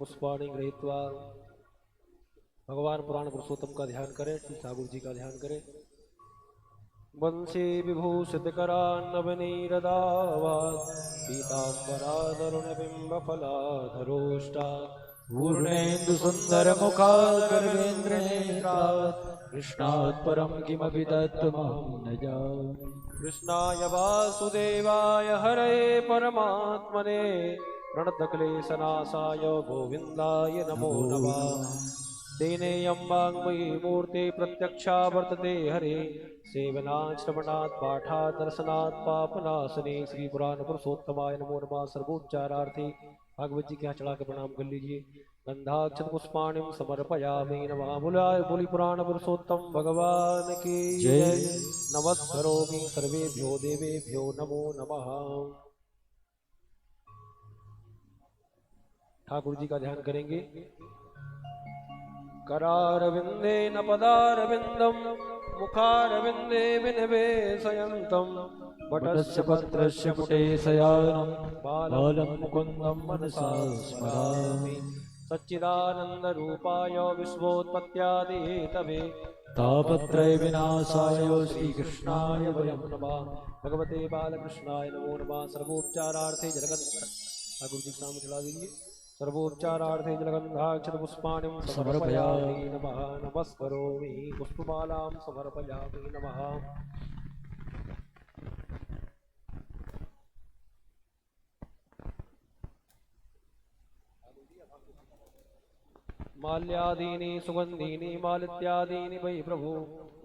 पुष्पाणि गृहीत्वा भगवान पुराण पुरुषोत्तम का ध्यान करें, श्री ठाकुर जी का ध्यान करें। वंशी विभूषित करान्नवनीरदावात् पीताम्बरादरुणबिम्बफलाधरोष्टा पूर्णेन्दु सुंदर मुखात् गर्वेन्द्रनेत्रात् कृष्णात् परं किमपि तत्त्वमहं न जाने। कृष्णाय वासुदेवाय हरये परमात्मने प्रणतक्लेशनाशाय गोविन्दाय नमो नमः। तेनेयं वाङ्मयी मूर्ति प्रत्यक्षा वर्तते हरे, सेवनात् श्रवणात् पाठात् दर्शनात् पापनाशने। श्री पुराण पुरुषोत्तमाय नमो नमः। सर्वोच्चारार्थी भागवत जी के यहाँ चढ़ा के प्रणाम कर लीजिए। गंधाक्षत पुष्पाणिम समर्पयामि। नमः बुलाय बोली पुराण पुरुषोत्तम भगवान की जय। नमस्करोमि सर्वेभ्यो देवेभ्यो नमो नमः। ठाकुर जी का ध्यान करेंगे। करारविंदे न पदारविंदम मुखारविंदे विनिवेशयन्तम् वटस्य पत्रस्य पुटे शयानं बालं मुकुन्दं मनसा स्मरामि। सच्चिदानंद रूपाय विश्वोत्पत्त्यादिहेतवे तापत्रय विनाशाय श्रीकृष्णाय वयं नमः। भगवते बालकृष्णाय नमो नमः। सर्वोपचारार्थे जलगंध ठाकुर जी सामने चला दीजिए। सर्वोपचारार्थे जलगंधाक्षत पुष्पाणिं समर्पयामि नमः। नमस्करोमि पुष्पमालां समर्पयामि नमः। माल्यादीनि सुगंधीनि मालित्यादीनि वै प्रभु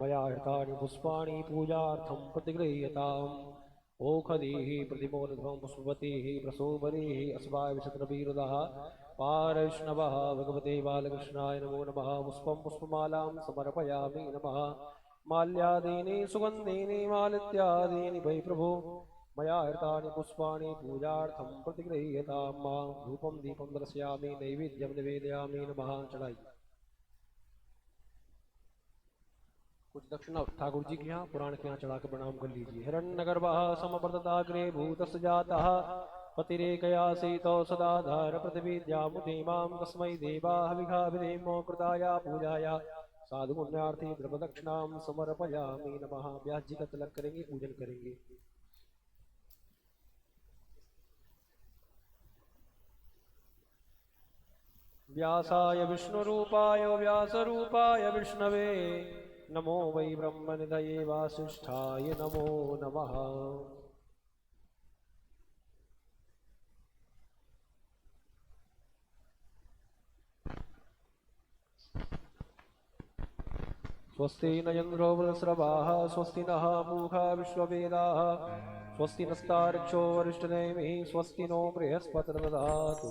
मया हृतानि पुष्पाणि पूजार्थं प्रतिगृह्यताम्। ओखधीः प्रतिमोदध्वं पुष्पवतीः प्रसोबरीः अस्वाय विशत्रवीरुदः पारैष्णवः। भगवते बालकृष्णाय नमो नमः। पुष्पं पुष्पमालां समर्पयामि नमः। माल्यादीनि सुगंधीनि मालित्यादीनि वै प्रभु मया हृतानि पुष्पाणि पूजार्थं प्रतिगृह्यताम्। धूपं दीपं दर्शयामि नैवेद्यं निवेदयामि नमः। चढ़ाइए कुछ दक्षिणा ठाकुर जी के यहाँ पुराण के यहाँ चढ़ा के प्रणाम कर लीजिए। हिरण्यगर्भः समवर्तताग्रे भूतस्य जातः पतिरेकयासीतो सदाधार पृथिवीद्यामुदीमां तस्मै देवाः विघाभिधेमो कृताया पूजाया साधु पुण्यार्थी द्रवदक्षिणां समर्पयामि नमः। व्यास जी का तिलक करेंगे, पूजन करेंगे। व्यासाय विष्णुरूपाय व्यासरूपाय विष्णवे नमो वै ब्रह्मनिधये वासिष्ठाय नमो नमः। स्वस्ति न इन्द्रो वृषभाः स्वस्ति नः पूषा विश्ववेदाः स्वस्ति नस्तार्क्ष्यो वरिष्ठनेमिः स्वस्ति नो बृहस्पतिर्दधातु।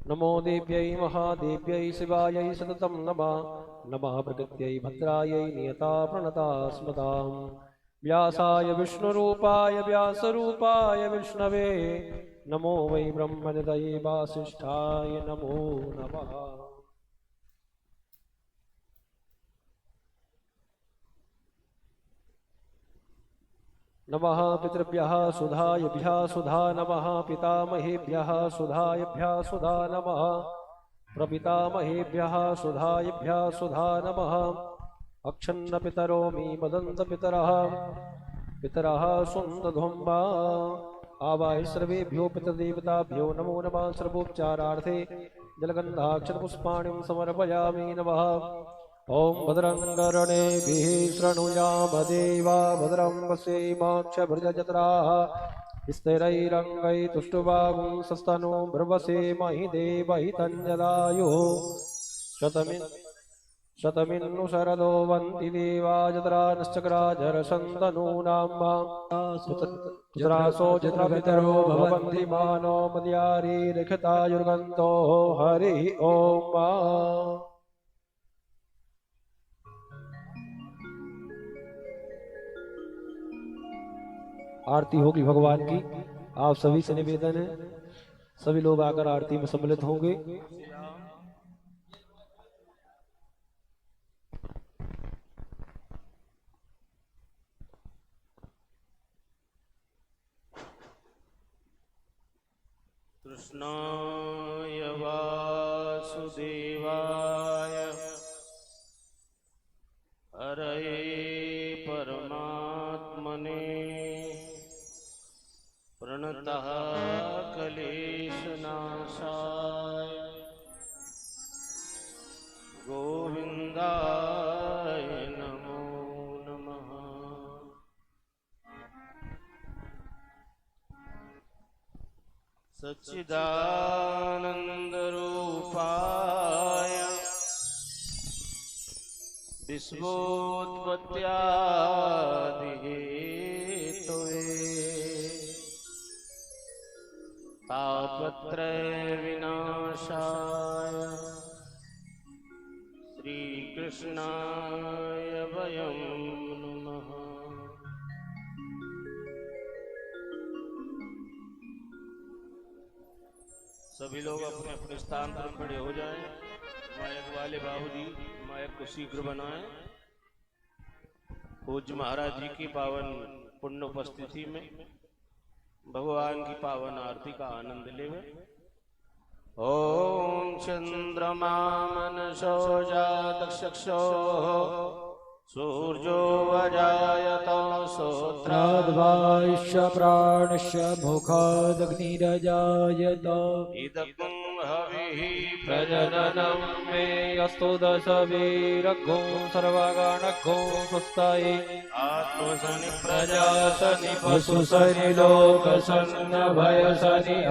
नमो देव्यै महादेव्यै शिवायै सततं नमः। नमः प्रकृत्यै भद्रायै नियता प्रणता स्मताम्। व्यासाय विष्णुरूपाय व्यासरूपाय विष्णवे नमो वै ब्रह्मनिधये वासिष्ठाय नमो नमः। नमः पितृभ्यः सुधायभ्यः सुधा नमः। पितामहेभ्यः सुधायभ्यः सुधा नमः। प्रपितामहेभ्यः सुधायभ्यः सुधा नमः। अक्षन्न पितरो मे मदन्त पितरः पितरः सुन्दधुम्बा आवाहि सर्वेभ्यो पितृदेवताभ्यो नमो नमः। सर्वोपचारार्थे जलगन्धाक्षत पुष्पाणिं समर्पयामि नमः। ओम भद्रं कर्णेभिः शृणुयाम देवा भद्रं पश्येमाक्षभुजजत्राः स्थिरैरङ्गैस्तुष्टुवागुंसस्तनो ब्रवसेमहि देवहितञ्जदायुः शतमिन्नु शरदो वन्ति देवा जत्रा नश्चक्राजरसन्तनूनां चित्रासो चित्रपितरो भवन्ति मानो मद्यारी लिखितायुर्गन्तो हरिः ओम्। आरती होगी भगवान की। आप सभी से निवेदन है, सभी लोग आकर आरती में सम्मिलित होंगे। कृष्णाय वासुदेवाय हरये परमात्मने प्रणतः क्लेशनाशाय गोविन्दाय नमो नमः। सच्चिदानन्दरूपाय विश्वोत्पत्त्यादिहेतवे तापत्रयविनाशाय श्रीकृष्णाय वयं नमः। सभी लोग अपने अपने स्थान पर खड़े हो जाएं। मायक वाले बाबूजी मायक को शीघ्र बनाएं। पूज्य महाराज जी की पावन पुण्य उपस्थिति में भगवान की पावन आरती का आनंद लेवे। ओम चंद्रमा मनसो जातचक्षो सूर्यो वजायत श्राद्वायुष्य प्राणस्य मुखादग्निरजायत इदं हविः प्रजननं मे अस्तु दशवीरघ्नो सर्वगणघ्नो स्वस्ताये आत्मसनि प्रजासनि वसुसनि लोकसन्नभयसनि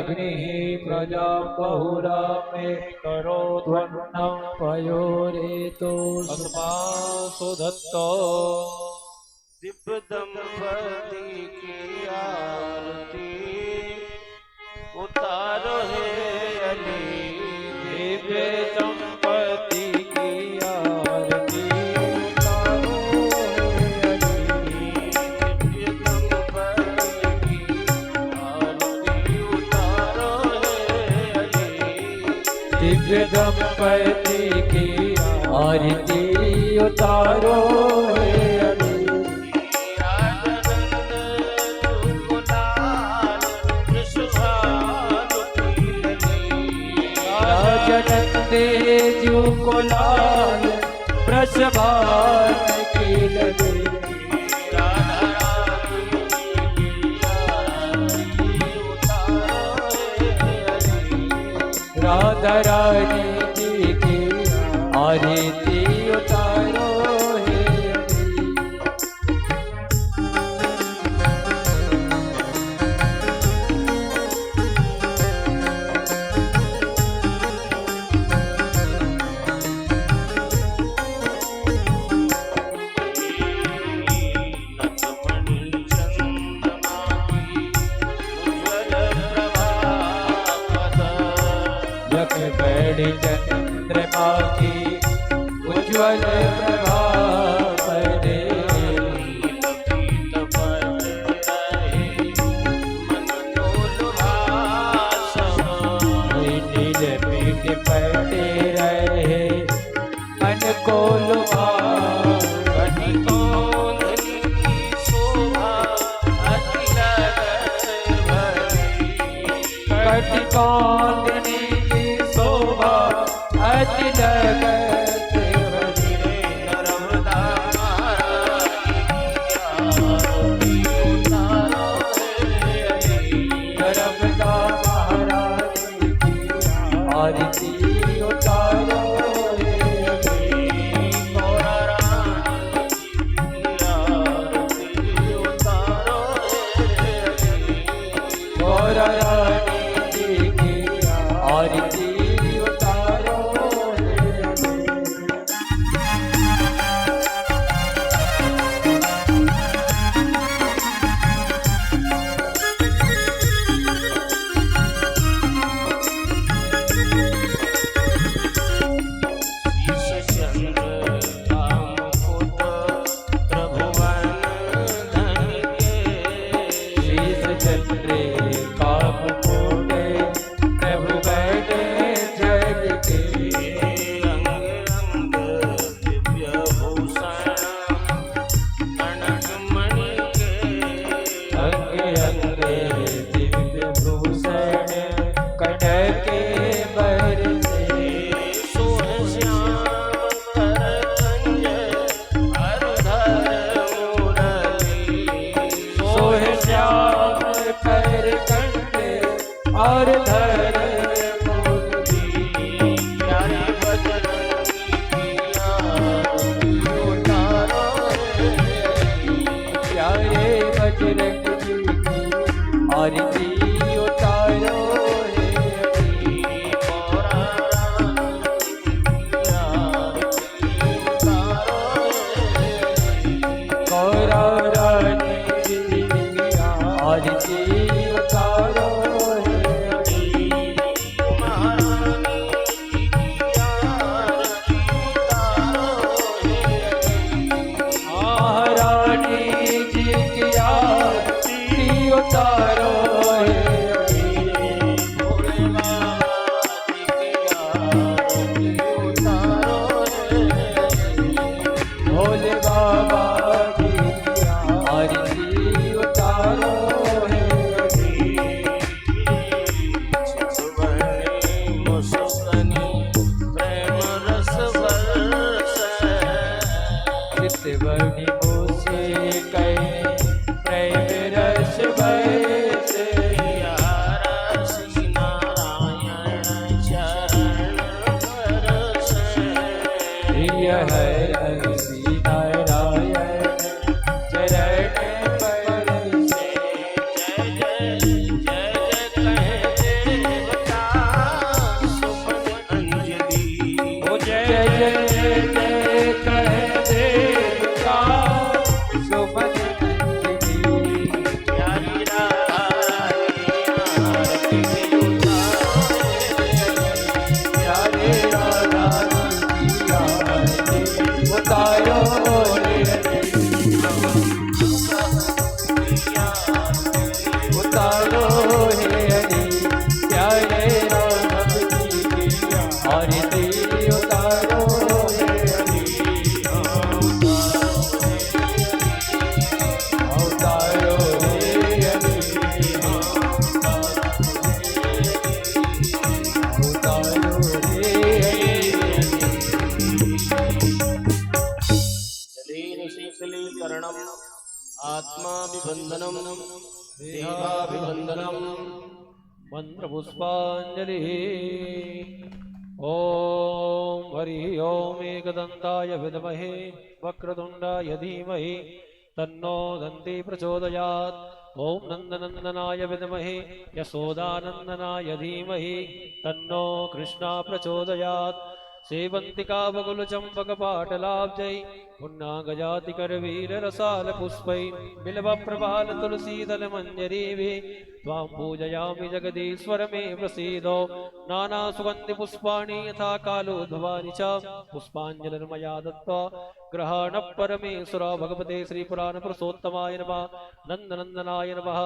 अग्निः प्रजा बहुरा मे करोत्वन्नं पयोरेतो अस्मासु दत्तो दिव्य दंपति की आरती उतारो है अली। दिव्य दंपति की आरती उतारो है अली। दिव्य दंपति की आरती उतारो है अली। दिव्य दंपति की आरती उतारो है अली। राजनंदे जू को लाल प्रसभान की लगे राधा रानी जी की आरती उतारो है अली। बैठी चंद्रमा की उज्ज्वल प्रभा परे नील पीठ पड़े रहे मन को लुभा कटिकांदनी की शोभा अति जगत भरी नर्मदा महाराज की आरती उतारो रे गौरा रानी जी की आरती उतारो रे और धर्म बुद्धि प्यारे बजरंगी की आरती उतारो रे प्यारे बजरंग जी की आरती उतारो हे हरि मोरा रानी की आरती उतारो रे आरती महारानी जी की आरती उतारो हे हरि भोले बाबा की आरती उतारो हे हरि चितवनी मुझसे कहे प्रेम रस बरसे प्रिय है हरि नारायण चरण बरसे ओ जय जय जय कहे देवता सुमन अंजलि प्यारे राधा की आरती उतारो रे हरि उतारो हे हरि प्यारे राधा की आरती उतारो हे हरि उतारो हे हरि उतारो हे हरि शीतलीकरणम आत्मा विबंधनम देहाभिबंधनम मंत्र पुष्पांजलि ओम हरि ओम एकदंताय विद्महे वक्रतुंडाय धीमहि तन्नो दन्ती प्रचोदयात् ओम नंदनंदनाय विद्महे यशोदानंदनाय धीमहि तन्नो कृष्णा प्रचोदयात् सेवंतिका बकुल चंपक पाटलाब्जै पुन्नागजाति करवीर रसाल पुष्पै बिल्व प्रभाल तुलसी दल मंजरी त्वां पूजयामि जगदीश्वर मे प्रसीदो नाना सुगंधि पुष्पाणि यथा कालोद्भवानि च पुष्पाञ्जलिर्मया दत्त्वा ग्रहण परमेश्वर भगवते श्री पुराण पुरुषोत्तमाय नमः नंदनंदनाय नमः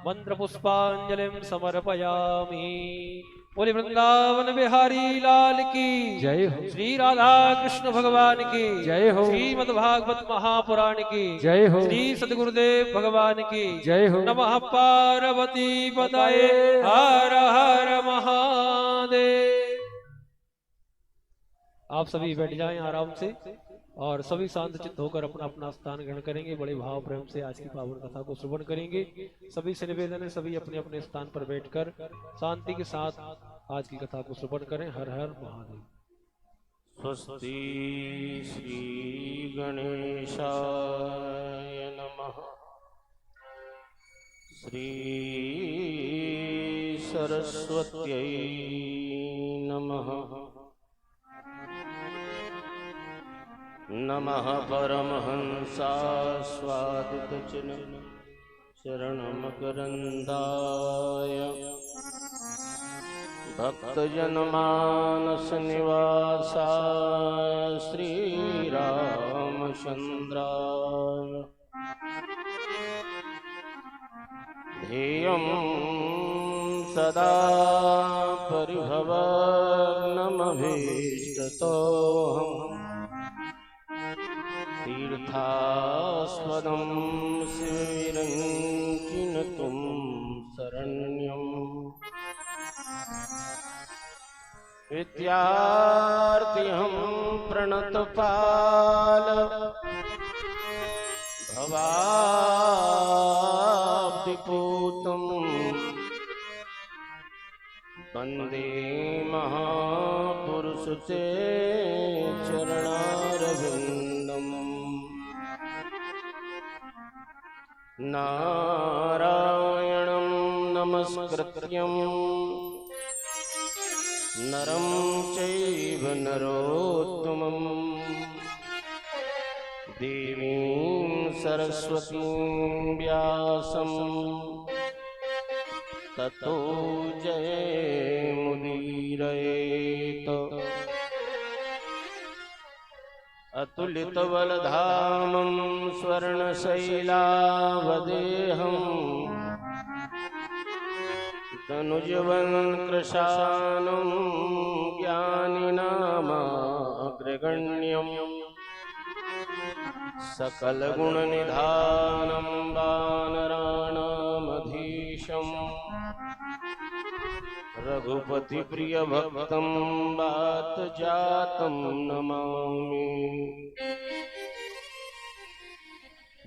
मंत्र पुष्पांजलिं समर्पयामि। बोले वृंदावन बिहारी लाल की जय हो श्री राधा कृष्ण भगवान की जय हो श्रीमद् भागवत महापुराण की जय हो श्री सद्गुरुदेव भगवान की जय हो नमः पार्वती पतये हर हर महादेव। आप सभी बैठ जाएं आराम से और सभी शांत चित्त होकर अपना अपना स्थान ग्रहण करेंगे। बड़े भाव प्रेम से आज की पावन कथा को श्रवण करेंगे। सभी से निवेदन है सभी अपने अपने स्थान पर बैठकर शांति के साथ आज की कथा को श्रवण करें। हर हर महादेव। स्वस्ति श्री गणेशाय नमः श्री सरस्वत्यै नमः नमः परमहंसास्वादितचिन्त शरणमकरन्दाय भक्तजनमानसनिवासाय श्रीरामचन्द्राय ध्येयं सदा परिभवग्नमभीष्टतोऽहम् तीर्थास्पदं शिवविरञ्चिनुतं शरण्यम् विद्यार्थिहं प्रणतपाल भवाब्धिपूतं वंदे महापुरुष ते चरणारविंदम नारायणं नमस्कृत्यं नरं चैव नरोत्तमं देवीं सरस्वतीं व्यासं ततो जयमुदीरयेत्। अतुलितबलधामं स्वर्णशैलावदेहम् तनुजवन्कृशानं ज्ञानिनामाग्रगण्यम् सकलगुणनिधानं वानराणामधीशम् रघुपतिप्रियभक्तं वातजातं नमामि।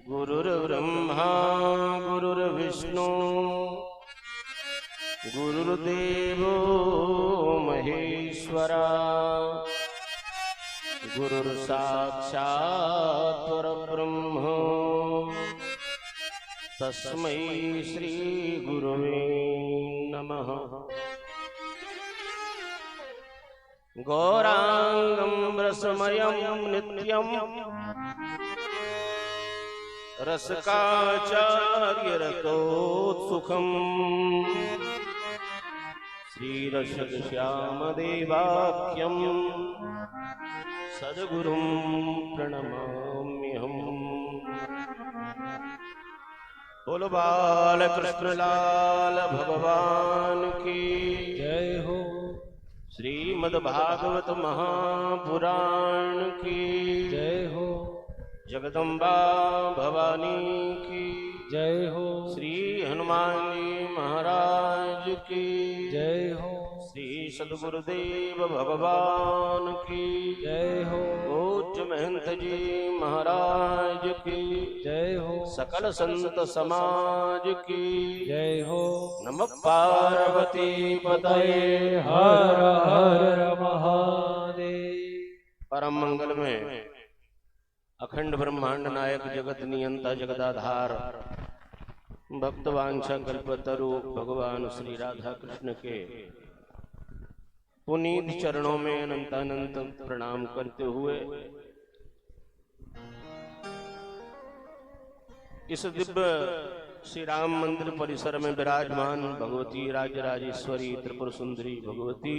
गुरुर्ब्रह्मा गुरुर्विष्णु गुरुर्देवो महेश्वरा गुरुर्साक्षात् परब्रह्म तस्मै श्री गुरुवे नमः। गौरांगं रसमयं नित्यं रसकाचार्यरतोत्सुखम् श्रीरसश्यामदेवाख्यं सद्गुरुं प्रणमाम्यहम्। बोलो बाल कृष्ण लाल भगवान की जय हो। श्रीमद्भागवत महापुराण की जय हो। जगदम्बा भवानी की जय हो। श्री हनुमान जी महाराज की जय हो। श्री सद्गुरुदेव भगवान की जय हो। पूज्य महंत जी महाराज की जय हो। सकल संत समाज की जय हो। नमः पार्वती पतये हर हर महादेव। परम मंगल में अखंड ब्रह्मांड नायक जगत नियंता जगदाधार भक्त वांछा कल्पतरु भगवान श्री राधा कृष्ण के पुनीत चरणों में अनंतानंत प्रणाम करते हुए इस दिव्य श्री राम मंदिर परिसर में विराजमान भगवती राजराजेश्वरी त्रिपुर सुंदरी भगवती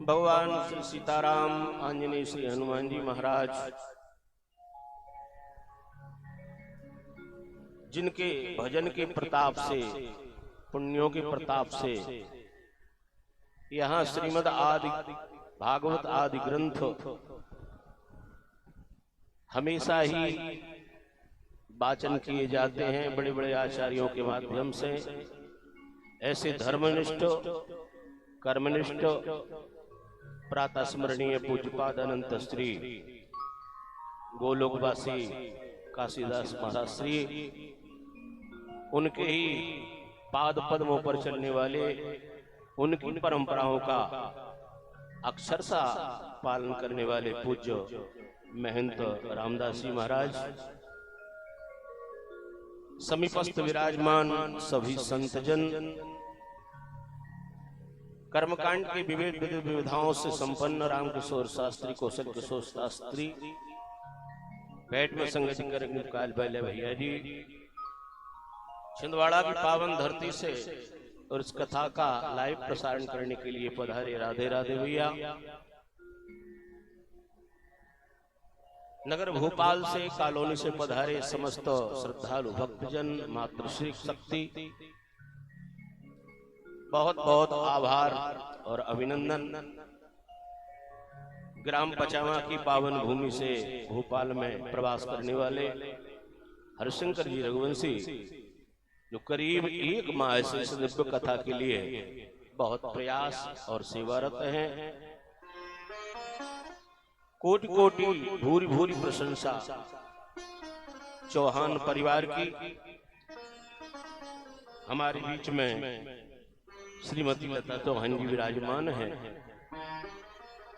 भगवान श्री सीताराम आंजनेय श्री हनुमान जी महाराज जिनके भजन के प्रताप से पुण्यों के प्रताप से यहाँ श्रीमद् आदि भागवत आदि ग्रंथ हमेशा ही वाचन किए जाते हैं बड़े बड़े आचार्यों के माध्यम से। ऐसे धर्मनिष्ठ कर्मनिष्ठ प्रातः स्मरणीय पूज्यपाद अनंत श्री गोलोकवासी काशीदास महाराज श्री उनके ही पाद पद्मों पर चलने वाले उनकी परंपराओं का अक्षरशः पालन करने वाले पूज्य महंत रामदास जी महाराज समीपस्थ विराजमान सभी संतजन कर्मकांड के विविध विविधाओं से संपन्न रामकिशोर शास्त्री कौशल किशोर शास्त्री बैठ में संगत काल बैले भैया जी छिंदवाड़ा की पावन धरती से और इस कथा का लाइव प्रसारण करने के लिए पधारे राधे राधे भैया। नगर भोपाल से कॉलोनी से पधारे समस्त श्रद्धालु भक्तजन मातृश्री शक्ति बहुत बहुत आभार और अभिनंदन। ग्राम पचामा की पावन भूमि से भोपाल में प्रवास करने वाले हरिशंकर जी रघुवंशी जो करीब एक माह से इस दिव्य कथा के लिए बहुत प्रयास और सेवारत हैं। कोटि कोटि भूरी भूरी प्रशंसा चौहान परिवार की। हमारे बीच में श्रीमती लता चौहान जी विराजमान है,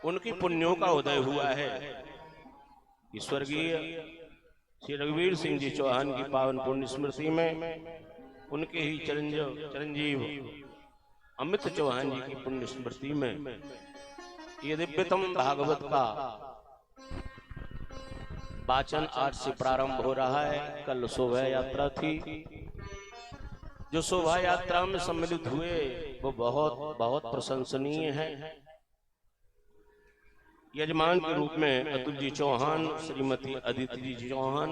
उनकी पुण्यों का उदय हुआ है। स्वर्गीय श्री रघुवीर सिंह जी चौहान की पावन पुण्य स्मृति में, उनके ही चिरंजीव अमित चौहान जी की पुण्य स्मृति में ये दिव्यतम भागवत का वाचन आज से प्रारंभ हो रहा है। कल शोभा यात्रा थी, जो शोभा यात्रा में सम्मिलित हुए वो बहुत बहुत प्रशंसनीय है। यजमान के रूप में अतुल जी चौहान, श्रीमती अदिति जी चौहान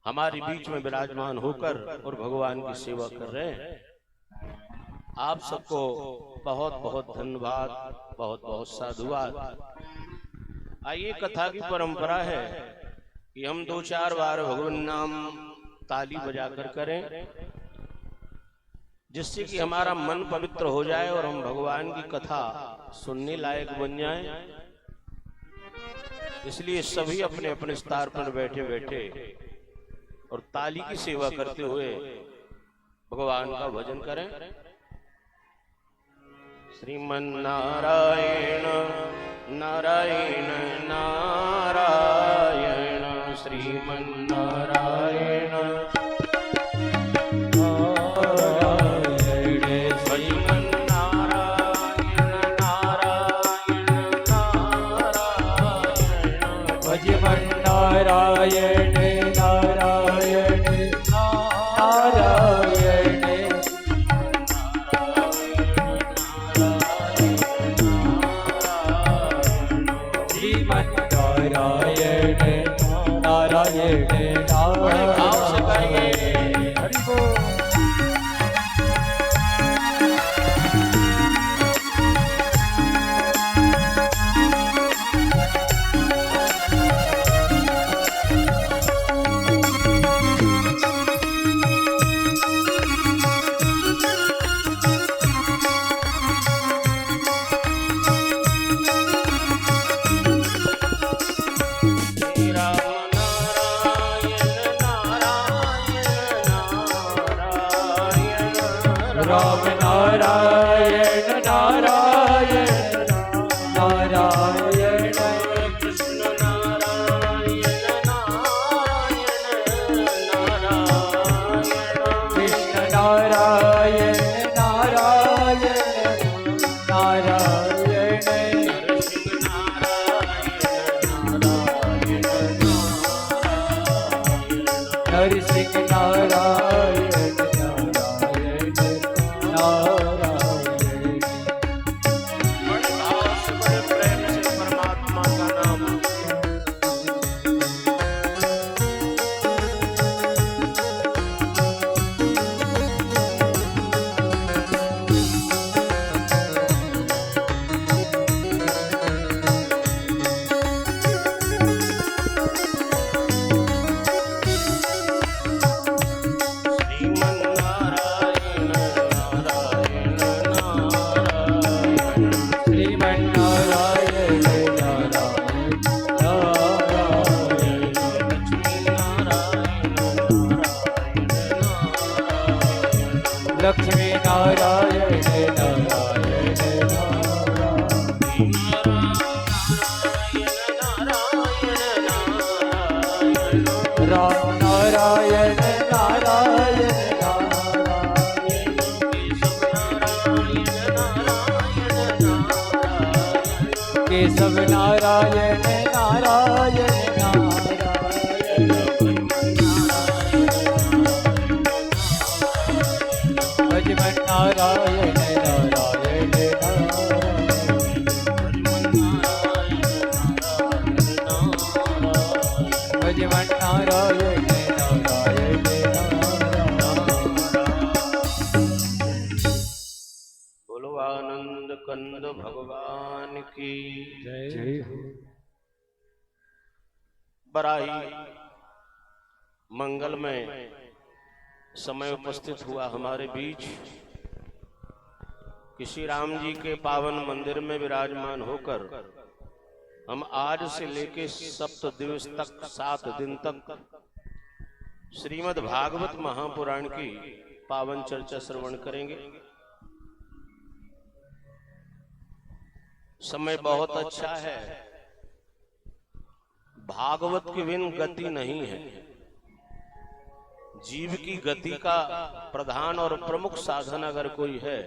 हमारे बीच में विराजमान होकर और भगवान की सेवा कर रहे हैं। आप सबको बहुत बहुत धन्यवाद, बहुत बहुत साधुवाद। आइए, कथा की परंपरा है कि हम 2-4 बार भगवान नाम ताली बजाकर करें, जिससे कि हमारा मन पवित्र हो जाए और हम भगवान की कथा सुनने लायक बन जाएं। इसलिए सभी अपने अपने स्थान पर बैठे बैठे और ताली की सेवा करते हुए भगवान का भजन करें। श्रीमन नारायण नारायण नारायण, श्रीमन नारायण नारायण नारायण नारायण, श्रीमन नारायण नारायण नारायण। हरि बोल। राम नारायण नारायण नारायण, कृष्ण नारायण नारायण नारायण, कृष्ण नारायण नारायण नारायण, नरसिंह नारायण नारायण नारायण, नरसिंह नारायण नारायण नारायण। बड़े भाव से, बड़े प्रेम से परमात्मा का नाम श्रीमन नारायण नारायण नारायण, श्रीमन नारायण नारायण नारायण, लक्ष्मी नारायण नारायण लक्ष्मी नारायण नारायण नारायण, राम नारायण नारायण नारायण, केशव नारायण नारायण नारायण, भजमन नारायण नारायण नारायण, भजमन नारायण नारायण बोलो आनंद कंद भगवान की जय हो। बराही मंगलमय समय उपस्थित हुआ हमारे बीच कि श्री राम जी के पावन मंदिर में विराजमान होकर हम आज से लेके 7 दिवस तक 7 दिन तक श्रीमद् भागवत महापुराण की पावन चर्चा श्रवण करेंगे। समय बहुत अच्छा है। भागवत के बिन गति नहीं है। जीव की गति का प्रधान और प्रमुख साधन अगर कोई है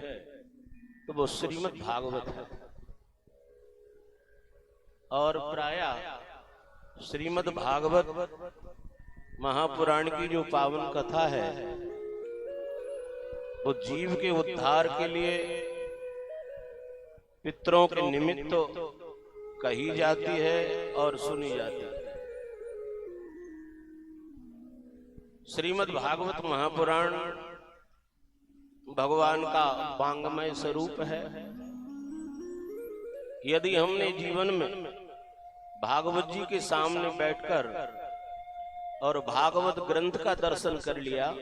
तो वो श्रीमद् भागवत है। और प्रायः श्रीमद् भागवत महापुराण की जो पावन कथा है वो जीव के उद्धार के लिए पितरों के निमित्त कही जाती है और सुनी जाती है। श्रीमद् भागवत महापुराण भगवान का वांगमय स्वरूप है। यदि हमने जीवन में भागवत जी के सामने बैठकर और भागवत ग्रंथ का दर्शन कर लिया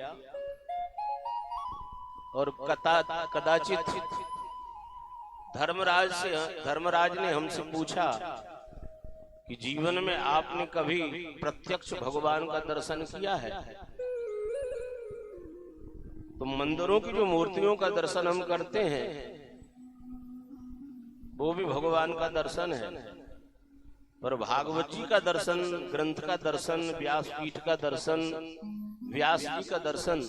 और कदाचित धर्मराज ने हमसे पूछा कि जीवन में आपने कभी प्रत्यक्ष भगवान का दर्शन किया है? तो मंदिरों की जो मूर्तियों का दर्शन हम करते हैं वो भी भगवान का दर्शन है, पर भागवत जी का दर्शन, ग्रंथ का दर्शन, व्यासपीठ का दर्शन, व्यास जी का दर्शन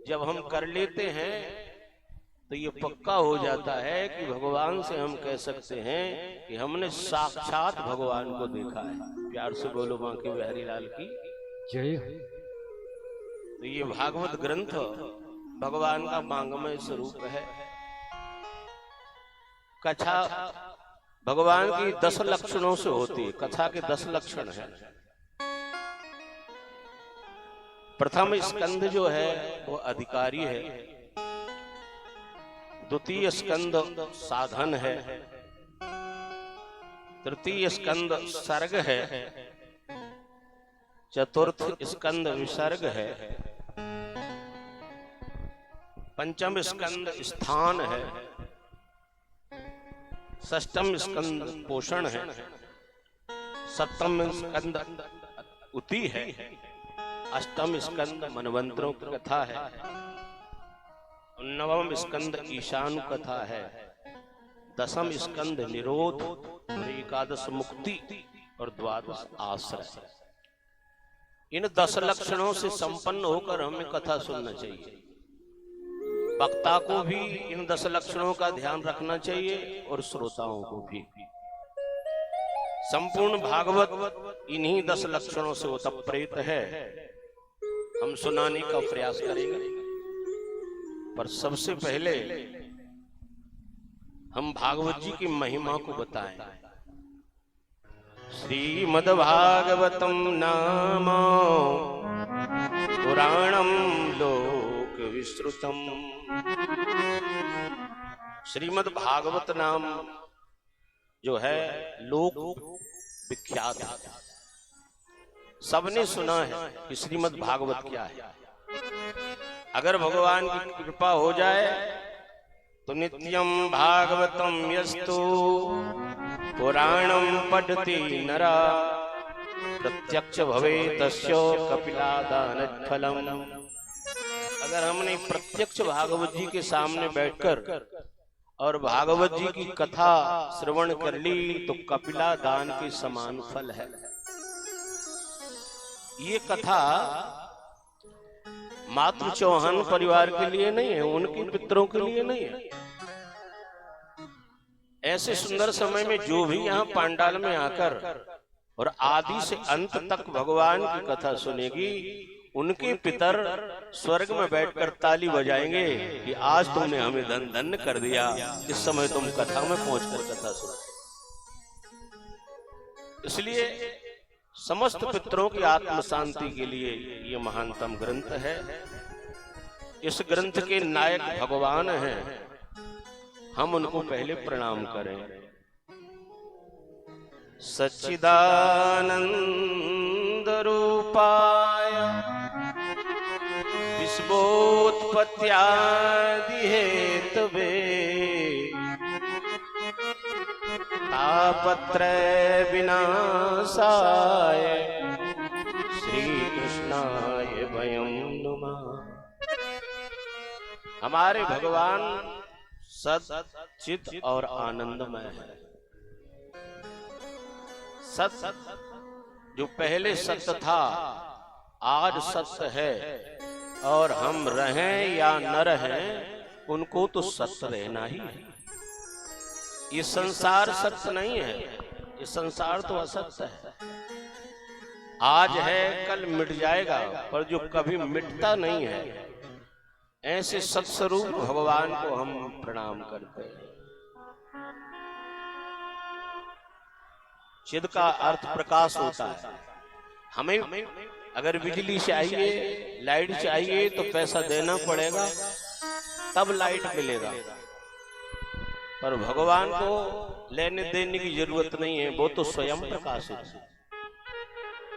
जब हम कर लेते हैं तो ये पक्का हो जाता है कि भगवान से हम कह सकते हैं कि हमने साक्षात भगवान को देखा है। प्यार से बोलो बांके बिहारी लाल की जय। तो ये भागवत ग्रंथ भगवान का वांगमय स्वरूप है। कथा भगवान की 10 लक्षणों से होती है। कथा के 10 लक्षण है। प्रथम स्कंद जो है वो अधिकारी है, द्वितीय स्कंद साधन है, तृतीय स्कंद सर्ग है, चतुर्थ स्कंद विसर्ग है, पंचम स्कंद स्थान है, षष्ठम स्कंद पोषण है, सप्तम स्कंद उति है, अष्टम स्कंद मनवंतरों की कथा है, नवम स्कंद ईशान कथा है, दसम स्कंद निरोध और एकादश मुक्ति और द्वादश आश्रय। इन 10 लक्षणों से संपन्न होकर हमें कथा सुनना चाहिए। वक्ता को भी इन 10 लक्षणों का ध्यान रखना चाहिए और श्रोताओं को भी। संपूर्ण भागवत इन्हीं 10 लक्षणों से ओतप्रेत है। हम सुनाने का प्रयास करेंगे, पर सबसे पहले हम भागवत जी की महिमा को बताएं। श्रीमद्भागवतम नाम पुराणम लोक विस्तृतम। श्रीमद्भागवत नाम जो है लोक विख्यात है। सबने सुना है कि श्रीमद्भागवत क्या है। अगर भगवान की कृपा हो जाए तो नित्यम भागवतम यस्तु पुराणम पठति नरा प्रत्यक्ष भवे तस्य कपिलादान फलम। अगर हमने प्रत्यक्ष भागवत जी के सामने बैठकर और भागवत जी की कथा श्रवण कर ली तो कपिला दान के समान फल है। ये कथा मात्र चौहान परिवार के लिए नहीं है, उनके पितरों के लिए नहीं है। ऐसे सुंदर समय में जो भी यहाँ पांडाल में आकर और आदि से अंत तक भगवान की कथा सुनेगी, उनके पितर स्वर्ग में बैठकर ताली बजाएंगे कि आज तुमने हमें धन्य कर दिया, इस समय तुम कथा में पहुंचकर कथा सुना। इसलिए समस्त पितरों की आत्म शांति के लिए ये महानतम ग्रंथ है। इस ग्रंथ के नायक भगवान हैं, हम उनको पहले प्रणाम करें। सच्चिदानंद रूपाय विश्वोत्पत्त्यादि हेतवे तापत्रय विनाशाय श्री कृष्णाय वयं नुमः। हमारे भगवान सत चित और आनंदमय है। सत जो पहले सत्य था आज सत्य है, और हम रहें या न रहें उनको तो सत्य रहना ही है। ये संसार सत्य नहीं है, ये संसार तो असत्य है। आज है कल मिट जाएगा, पर जो कभी मिटता नहीं है, ऐसे सत्स्वरूप भगवान को हम प्रणाम करते हैं। चिद का अर्थ प्रकाश होता है। हमें अगर बिजली चाहिए, लाइट चाहिए तो पैसा देना पड़ेगा, तब लाइट मिलेगा। पर भगवान को लेने देने की जरूरत नहीं है, वो तो स्वयं प्रकाशित है।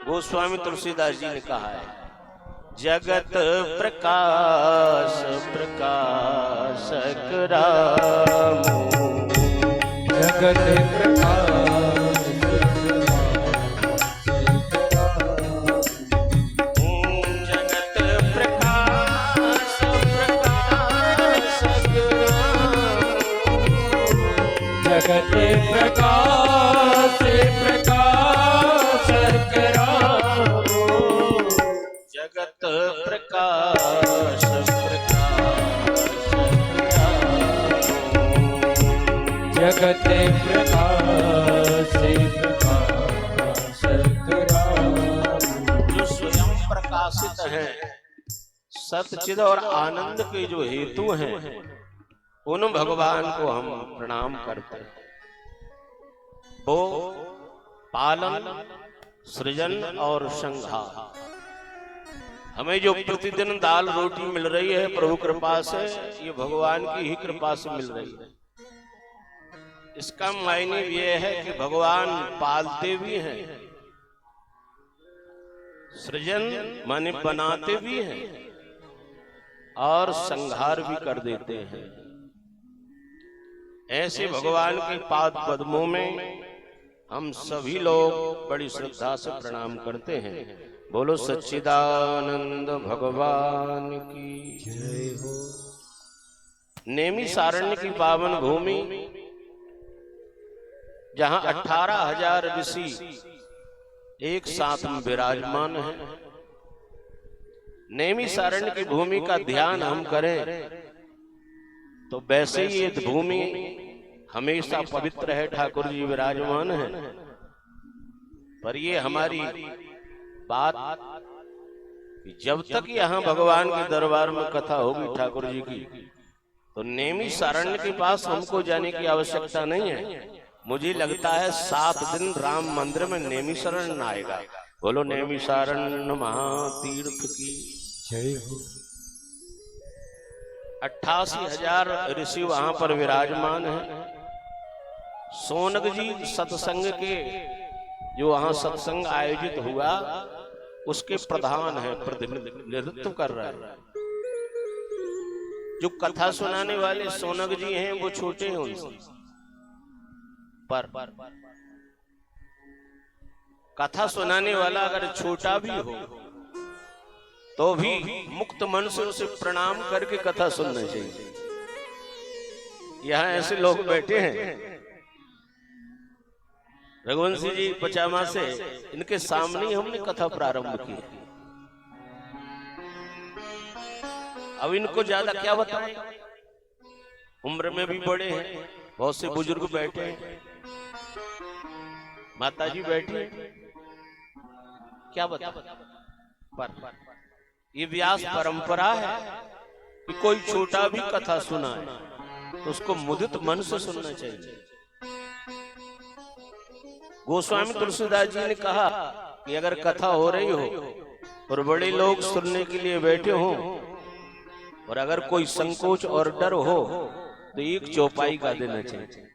गोस्वामी तुलसीदास जी ने कहा है, जगत प्रकाश प्रकाशक रामो, जगत प्रकाश जगत प्रकाश प्रकाशक रामो, जगत प्रकाश प्रकाशक रामो, जगत प्रकाश प्रकाशक रामो। जो स्वयं प्रकाशित हैं, सतचिद और आनंद के जो हेतु हैं, उन भगवान को हम प्रणाम करते हैं। वो पालन, सृजन और संहार। हमें जो प्रतिदिन दाल रोटी मिल रही है प्रभु कृपा से, ये भगवान की ही कृपा से मिल रही है। इसका मायने ये है कि भगवान पालते भी हैं, सृजन माने बनाते भी हैं, और संहार भी कर देते हैं। ऐसे भगवान के पाद पद्मों में हम सभी लोग बड़ी श्रद्धा से प्रणाम करते हैं। बोलो सच्चिदानंद भगवान की जय हो। नैमिषारण्य की पावन भूमि, जहां 18,000 ऋषि एक साथ में विराजमान हैं। नैमिषारण्य की भूमि का ध्यान हम करें तो वैसे ही ये भूमि हमेशा पवित्र है, ठाकुर जी विराजमान है। पर ये हमारी बात कि जब तक यहाँ भगवान के दरबार में कथा होगी ठाकुर जी की, तो नैमिषारण्य के पास हमको जाने की आवश्यकता नहीं है। मुझे लगता है 7 दिन राम मंदिर में नैमिषारण्य आएगा। बोलो नैमिषारण्य महातीर्थ की जय हो। 88,000 ऋषि वहां पर विराजमान हैं। सोनक जी सत्संग के जो वहां सत्संग आयोजित हुआ उसके प्रधान है, प्रतिनिधित्व कर रहा है। जो कथा सुनाने वाले सोनक जी हैं वो छोटे हैं उनसे, पर कथा सुनाने वाला अगर छोटा भी हो तो भी मुक्त मन से उसे प्रणाम करके कथा सुनना चाहिए। यहाँ ऐसे लोग बैठे हैं, रघुवंशी जी पचामा से, इनके सामने ही हमने कथा प्रारंभ की। अब इनको ज्यादा क्या बताएं, उम्र में भी बड़े हैं, बहुत से बुजुर्ग बैठे हैं, माता जी बैठी हैं, क्या बता। पर ये व्यास परंपरा है कि कोई छोटा भी कथा सुनाए तो उसको मुदित मन से सुनना चाहिए। गोस्वामी तुलसीदास जी ने कहा कि अगर कथा हो रही हो और बड़े लोग सुनने के लिए बैठे हो, और अगर कोई संकोच और डर हो तो एक चौपाई गा देना चाहिए।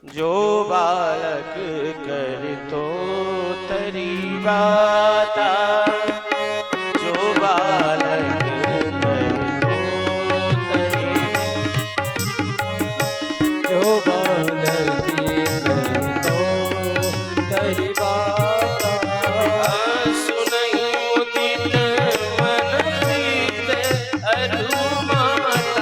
जो बालक कर तो तरी बाता, जो बालक कर तो तरी, जो बालक कर तो तरी बाता, सुनई उदित मन प्रीत अरु माता,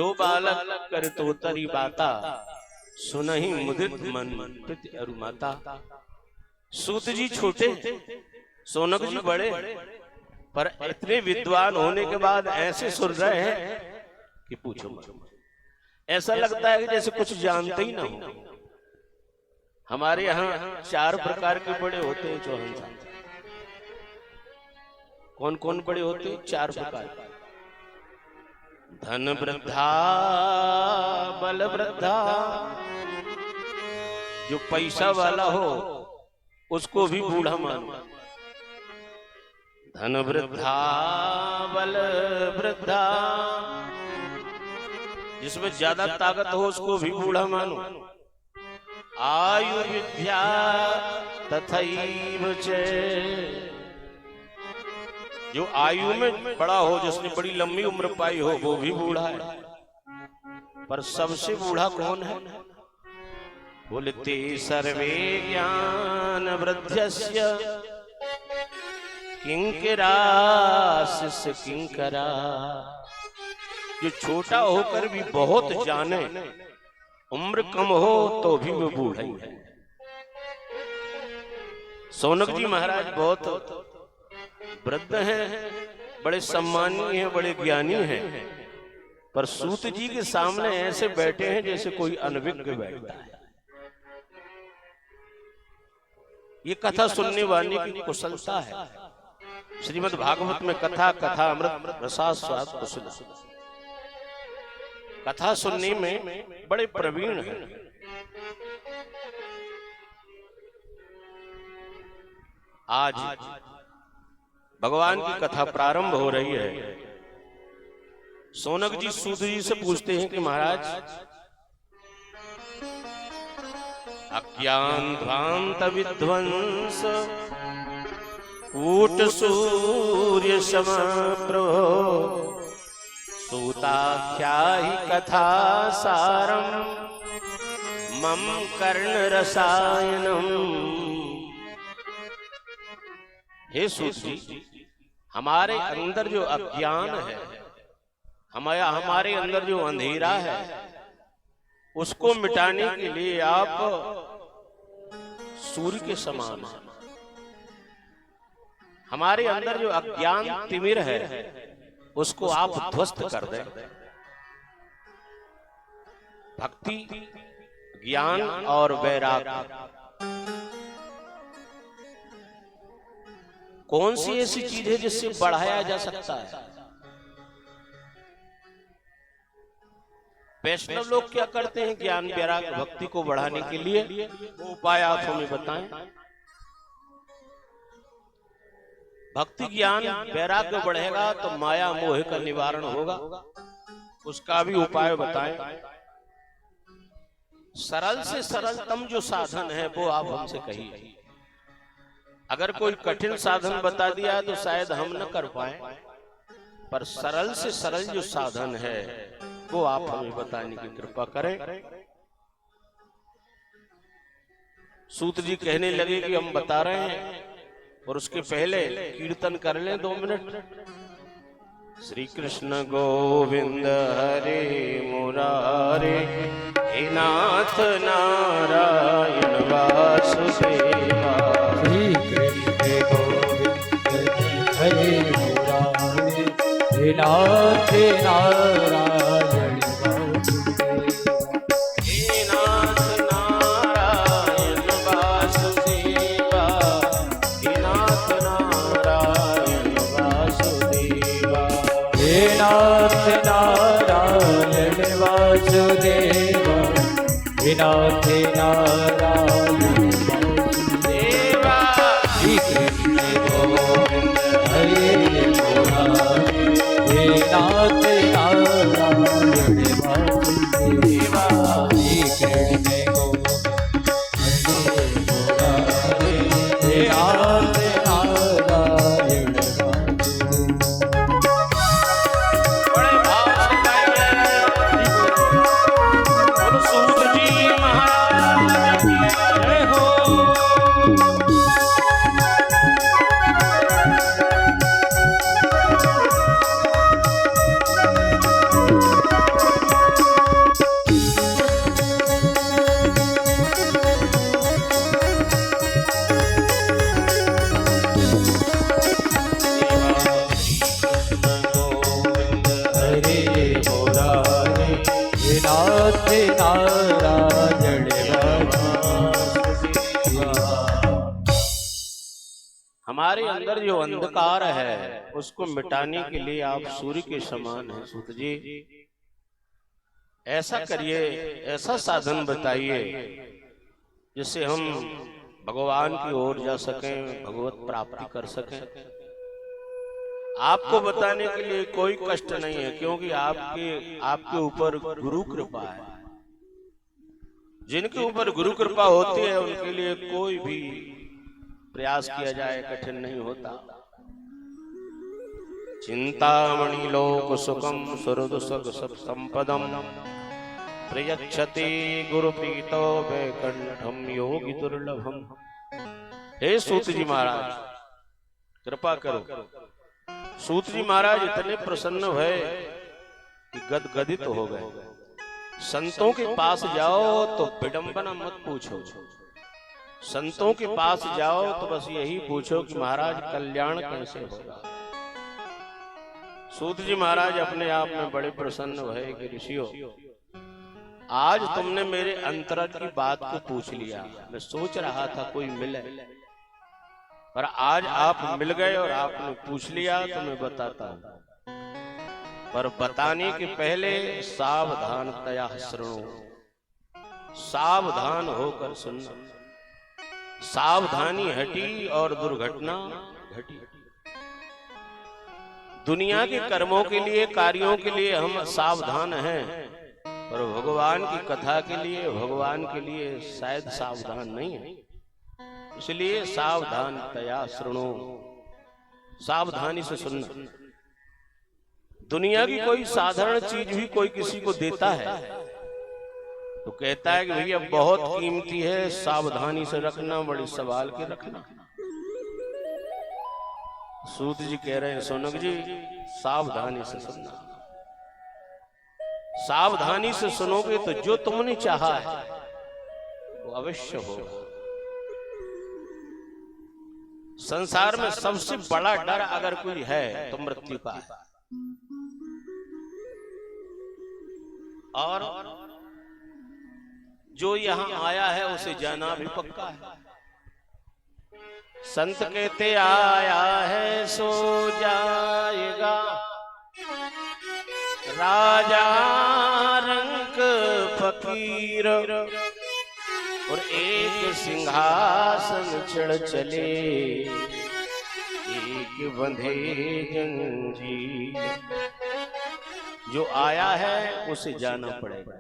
जो बालक कर तो तरी बाता, सुनहि मुदित मन प्रति अरुमाता। सूत जी छोटे, सोनक जी बड़े, पर इतने विद्वान होने के बाद ऐसे सुन रहे हैं कि पूछो मत। ऐसा लगता है कि जैसे कुछ जानते ही ना हो। हमारे यहाँ 4 प्रकार के बड़े होते हैं चौहान साहब। कौन कौन बड़े होते हैं? 4 प्रकार। धन वृद्धा, बल वृद्धा। जो पैसा वाला हो उसको भी बूढ़ा मानो। धन वृद्धा, बल वृद्धा। जिसमें ज्यादा ताकत हो उसको भी बूढ़ा मानो। आयु विद्या तथैव च। जो आयु में बड़ा हो, जिसने बड़ी लंबी उम्र पाई हो, वो भी बूढ़ा है। पर सबसे बूढ़ा कौन है? बोलते सर्वे ज्ञान वृद्धस्य किंकरा शिष्य किंकरा। जो छोटा होकर भी बहुत जाने, उम्र कम हो तो भी वो बूढ़ा ही है। सोनक जी महाराज बहुत वृद्ध हैं, बड़े सम्मानीय हैं, बड़े ज्ञानी हैं, पर सूत जी के सामने ऐसे बैठे हैं जैसे कोई अनभिज्ञ बैठता है। ये कथा सुनने वाले की कुशलता है। श्रीमद् भागवत में कथा कथा अमृत रसास्वाद कुशल। कथा सुनने में बड़े प्रवीण हैं। आज भगवान की कथा प्रारंभ हो रही है। सोनक जी सूत जी से पूछते हैं कि महाराज, अज्ञान ध्वांत विध्वंस कूट सूर्य सम प्रभो, सूताख्याहि कथा सारम मम कर्ण रसायनम। हे सूत जी, हमारे अंदर जो अज्ञान है, हमारे अंदर जो अंधेरा है, उसको मिटाने के लिए आप सूर्य के समान हैं। हमारे अंदर जो अज्ञान तिमिर है, उसको आप ध्वस्त कर दें। भक्ति, ज्ञान और वैराग्य कौन सी ऐसी चीज है जिससे बढ़ाया जा सकता है? वैष्णव लोग क्या करते हैं ज्ञान वैराग्य भक्ति को बढ़ाने के लिए? वो उपाय आप हमें बताएं। भक्ति ज्ञान वैराग्य बढ़ेगा तो माया मोह का निवारण होगा, उसका भी उपाय बताएं। सरल से सरलतम जो साधन है वो आप हमसे कहिए। अगर कोई कठिन साधन बता दिया तो शायद हम न कर पाए, पर सरल से सरल जो साधन है वो आप हमें बताने की कृपा करें। सूत जी कहने लगे कि हम बता रहे हैं, और उसके पहले कीर्तन कर लें 2 मिनट। श्री कृष्ण गोविंद हरे मुरारे, हे नाथ नारायण वासुदेवा। श्री कृष्ण गोविंद हरे मुरारे, हे नाथ नारायण वासुदेवा। हे नाथ नारायण वासुदेवा। हे नाथ नारायण वासुदेवा। हे नाथ नारायण वासुदेवा। श्री कृष्ण गोविंद हरे मुरारे, हे नाथ नारायण वासुदेवा। श्री कृष्ण गोविंद हरे मुरारे, हे नाथ नारायण वासुदेवा। बड़े भाव से गाएंगे। और सूत जी महाराज की जय। हमारे अंदर जो अंधकार है उसको मिटाने के लिए आप सूर्य के समान हैं सूत जी। ऐसा करिए, ऐसा साधन बताइए जिससे हम भगवान की ओर जा सकें, भगवत प्राप्ति कर सकें। आपको बताने के लिए कोई कष्ट नहीं है, क्योंकि आपके ऊपर गुरु कृपा है। जिनके ऊपर गुरु कृपा होती है उनके लिए कोई भी प्रयास किया जाए कठिन नहीं होता। चिंतामणि लोक सुखम सुहृद सुख सब संपदम प्रयच्छति गुरु प्रीतो वैकुंठम योगी दुर्लभम। हे सूत जी महाराज कृपा करो। सूत जी महाराज इतने प्रसन्न हुए कि गदगदित हो गए। संतों के पास जाओ तो विडंबना मत पूछो, संतों के पास जाओ तो बस यही पूछो कि महाराज कल्याण कैसे होगा। सूत जी महाराज अपने आप में बड़े प्रसन्न हुए कि ऋषियों, आज तुमने मेरे अंतरंग की बात को पूछ लिया। मैं सोच रहा था कोई मिले, पर आज आप मिल गए और आपने पूछ लिया तो मैं बताता हूं। पर बताने के पहले सावधानतया श्रृणु, सावधान होकर सुनना। सावधानी हटी और दुर्घटना घटी। दुनिया के कर्मों के लिए, कार्यों के लिए हम सावधान हैं, पर भगवान की कथा के लिए, भगवान के लिए शायद सावधान नहीं है। इसलिए सावधानतया श्रृणु, सावधानी से सुनना। दुनिया की कोई साधारण चीज भी कोई किसी को देता है तो कहता है कि भैया बहुत कीमती है, सावधानी से रखना, बड़ी संभाल के रखना। सूत जी कह रहे हैं सोनक जी सावधानी से सुनना। सावधानी से सुनोगे तो जो तुमने चाहा है वो अवश्य होगा। संसार में सबसे बड़ा डर अगर कोई है तो मृत्यु का है, और जो यहां आया है उसे जाना भी पक्का है। संत कहते आया है सो जाएगा, राजा रंक फकीर, और एक सिंहासन चढ़ चले, एक बंधे जंजीर। जो आया है उसे जाना पड़ेगा।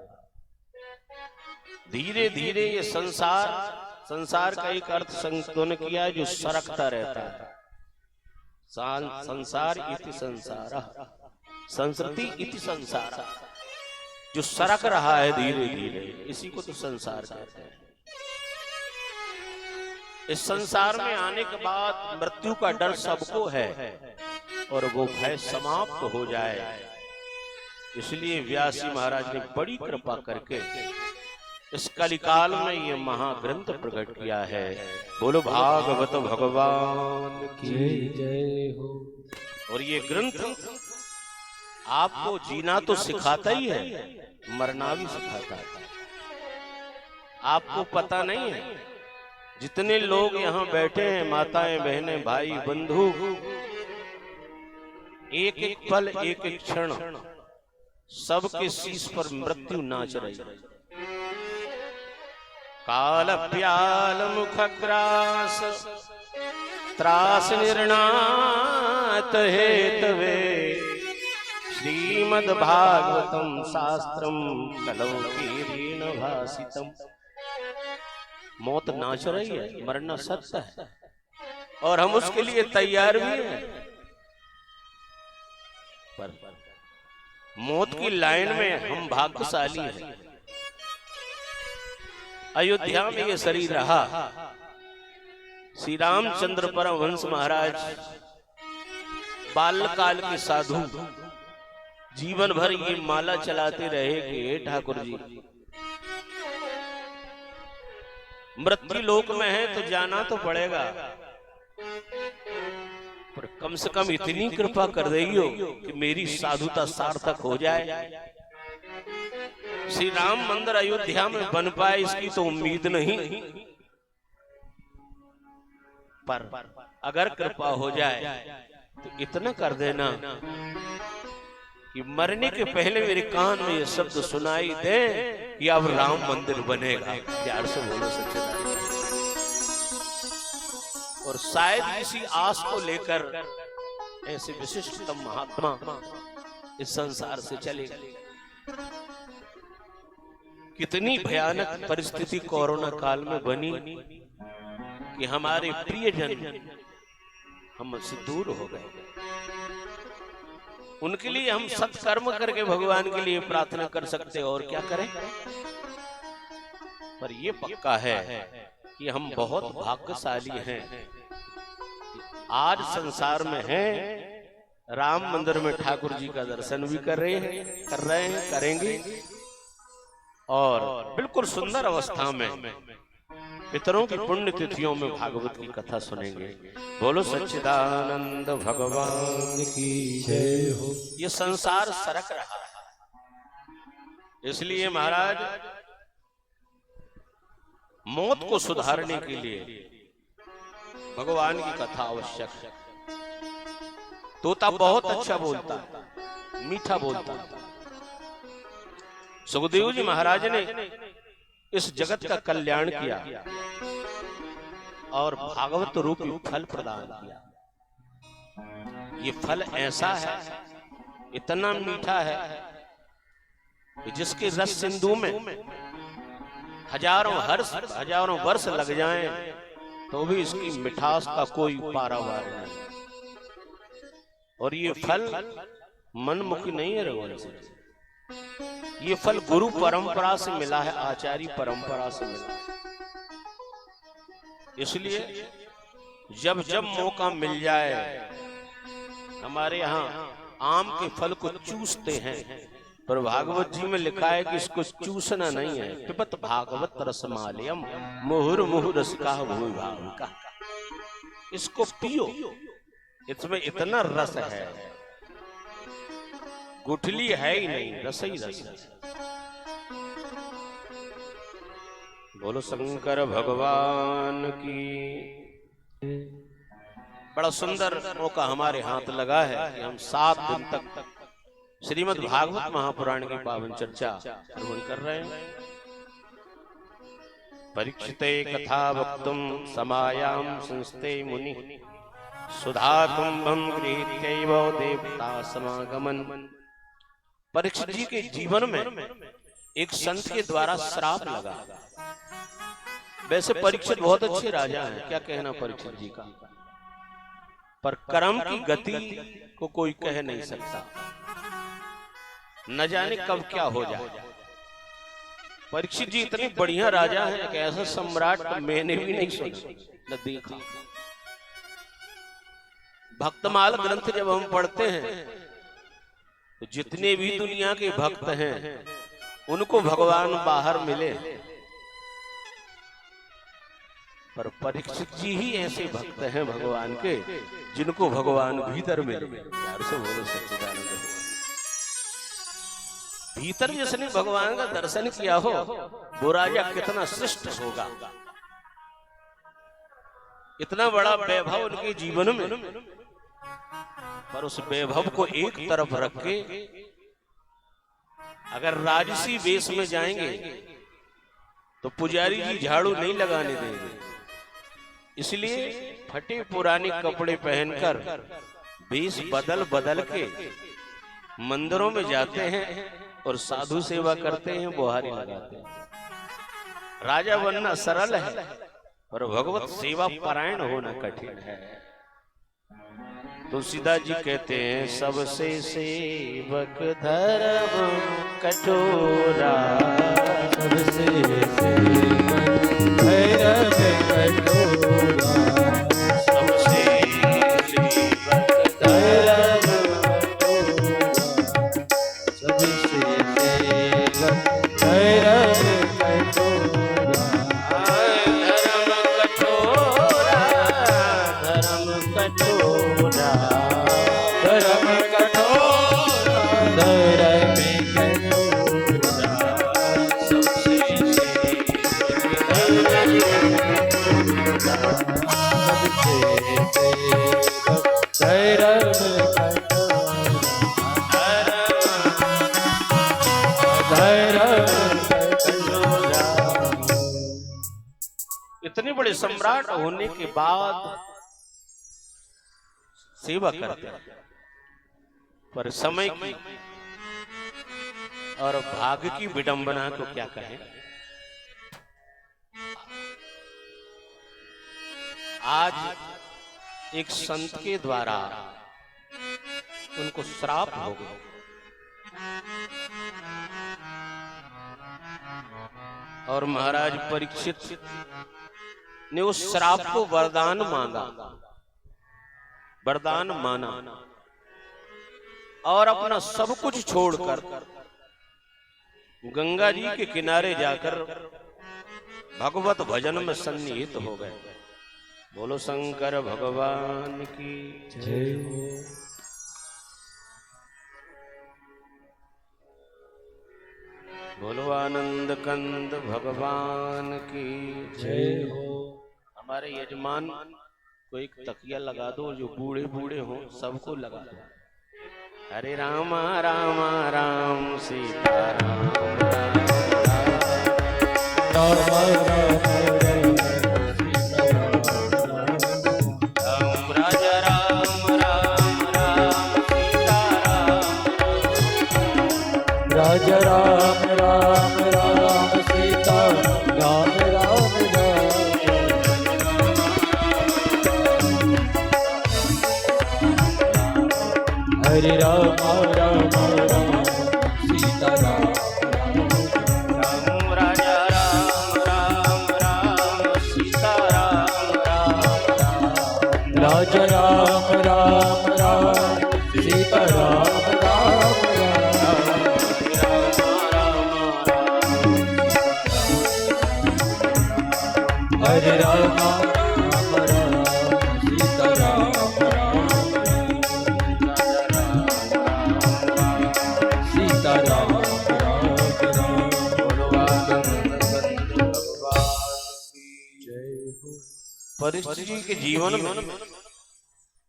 धीरे धीरे ये संसार का एक अर्थ संतों ने किया है जो सरकता रहता है। संसार इति संसार, संस्कृति इति संसार, जो सरक रहा है धीरे धीरे, इसी को तो संसार कहते हैं। इस संसार में आने के बाद मृत्यु का डर सबको है और वो भय समाप्त हो जाए, इसलिए व्यासी महाराज ने बड़ी कृपा करके इस कलिकाल में ये महाग्रंथ प्रकट किया है। बोलो भागवत भगवान की जय हो। और ये ग्रंथ आपको जीना तो सिखाता ही है, मरना भी सिखाता है। आपको पता नहीं है जितने लोग यहाँ बैठे हैं, माताएं, बहनें, भाई, बंधु, एक एक पल, एक एक क्षण सबके शीश पर मृत्यु नाच रही है। काल प्याल मुखग्रास त्रास निर्णात हेतवे, श्रीमद् भागवतम शास्त्रम कलौ कीर्ण भासितम। मौत नाच रही है, मरना सत्य है और हम उसके लिए तैयार भी हैं। पर मौत की लाइन में हम भाग्यशाली हैं। अयोध्या में ये शरीर रहा। श्री रामचंद्र परमहंस महाराज बाल्यकाल के साधु जीवन भर ये माला चलाते रहे कि हे ठाकुर जी, मृत्यु लोक में है तो जाना तो पड़ेगा, पर कम से कम इतनी कृपा कर देगी हो कि मेरी साधुता सार्थक हो जाए। श्री राम मंदिर अयोध्या में बन पाए इसकी तो उम्मीद नहीं, पर अगर कृपा हो जाए तो इतना कर देना कि मरने के पहले मेरे कान में ये शब्द सुनाई दे कि अब राम मंदिर बनेगा। प्यार से बोलो सच्चे दरबार। और शायद किसी आस को लेकर ऐसे विशिष्टतम महात्मा इस संसार से चले गए। कितनी भयानक परिस्थिति कोरोना काल में बनी कि हमारे प्रियजन हमसे दूर हो गए। उनके लिए हम सत्कर्म करके भगवान के लिए प्रार्थना कर सकते और क्या करें। पर ये पक्का है कि हम बहुत भाग्यशाली हैं। आज संसार में हैं, राम मंदिर में ठाकुर जी का दर्शन भी कर रहे हैं, करेंगे और बिल्कुल सुंदर अवस्था में पितरों की पुण्य तिथियों में भागवत की कथा सुनेंगे। बोलो सच्चिदानंद भगवान की जय हो। ये संसार सरक रहा है, इसलिए महाराज मौत को सुधारने के लिए भगवान की कथा आवश्यक है। तोता बहुत अच्छा बोलता है, मीठा बोलता है। सुखदेव जी महाराज ने इस जगत का कल्याण किया और भागवत रूपी फल प्रदान किया। ये फल ऐसा है, इतना मीठा है कि जिसके रस सिंधु में हजारों वर्ष लग जाएं तो भी इसकी मिठास का कोई पारावार नहीं। और ये फल मनमुखी नहीं है रघुवंशी, ये फल गुरु परंपरा से मिला है, आचार्य परंपरा से मिला है। इसलिए जब जब मौका मिल जाए हमारे यहाँ आम के फल को चूसते हैं, पर भागवत जी में लिखा है कि इसको चूसना नहीं है। पिबत भागवत रसमालयम मुहुर मुहुर रसिका भूमि भाविका। इसको पियो, इसमें इतना रस है, गुठली है ही नहीं, रस ही रस है। बोलो शंकर भगवान की। बड़ा सुंदर मौका हमारे हाथ लगा है कि हम 7 दिन तक श्रीमद् भागवत महापुराण की पावन चर्चा श्रवण कर रहे हैं। परीक्षिते कथा वक्तुम समायाम संस्ते मुनि सुधा कुंभम गृहीत्यैव देवता समागमन। परीक्षित जी के जीवन में एक संत के द्वारा श्राप लगा। वैसे परीक्षित बहुत अच्छे राजा हैं, क्या कहना परीक्षित जी का, पर कर्म की गति को कोई कह नहीं सकता, न जाने कब क्या हो जाए। परीक्षित जी इतने बढ़िया राजा हैं कि ऐसा सम्राट मैंने भी नहीं सुना न देखा। भक्तमाल ग्रंथ जब हम पढ़ते हैं तो जितने भी दुनिया के भक्त हैं उनको भगवान बाहर मिले, पर परीक्षित जी ही ऐसे भक्त हैं भगवान के जिनको भगवान भीतर मिले। यार से बोलो सच्चिदानंद। भीतर जिसने भगवान का दर्शन किया हो वो राजा कितना श्रेष्ठ होगा। इतना बड़ा वैभव उनके जीवन में, पर उस वैभव को एक तरफ रख के अगर राजसी वेश में जाएंगे तो पुजारी जी झाड़ू नहीं लगाने देंगे। इसलिए फटे पुराने कपड़े पहनकर वेश बदल बदल के मंदिरों में जाते हैं और साधु सेवा करते हैं, बुहारी लगाते हैं। राजा बनना सरल है, पर भगवत सेवा परायण होना कठिन है। तुलसीदास जी कहते हैं सबसे सेवक धर्म कठोरा, सबसे सेवक धर्म कठोरा, सबसे सेवक धर्म कठोरा, सबसे सेवक धर्म कठोरा, धर्म कठोरा, धर्म कठोरा, धर्म कठोरा, धर्म कठोरा, सबसे सेवक धर्म कठोरा, इतने बड़े सम्राट होने के बाद सेवा करते हैं, पर समय की और भाग्य की विडंबना को क्या कहें। आज एक संत के द्वारा उनको श्राप हो गया, और महाराज परीक्षित ने उस श्राप को वरदान मांगा, वरदान माना, और अपना सब कुछ छोड़कर गंगा जी के किनारे जाकर भगवत भजन में सन्निहित हो गए। बोलो शंकर भगवान की जय हो। बोलो आनंद कंद भगवान की जय हो। हमारे यजमान को एक तकिया लगा दो, जो बूढ़े बूढ़े हो सबको लगा दो। हरे राम राम राम सीता राम राम राम राजा राम राम राम सीता राम राजा राम राम राम सीता राम राम राम। हरे राम राम राम सीता राम राम राजा राम राम राम सीता राम राम राजा राम राम राम सीता राम राम राम। हरे राम राम राम सीता राम सीता राम परीक्षित जी के जीवन में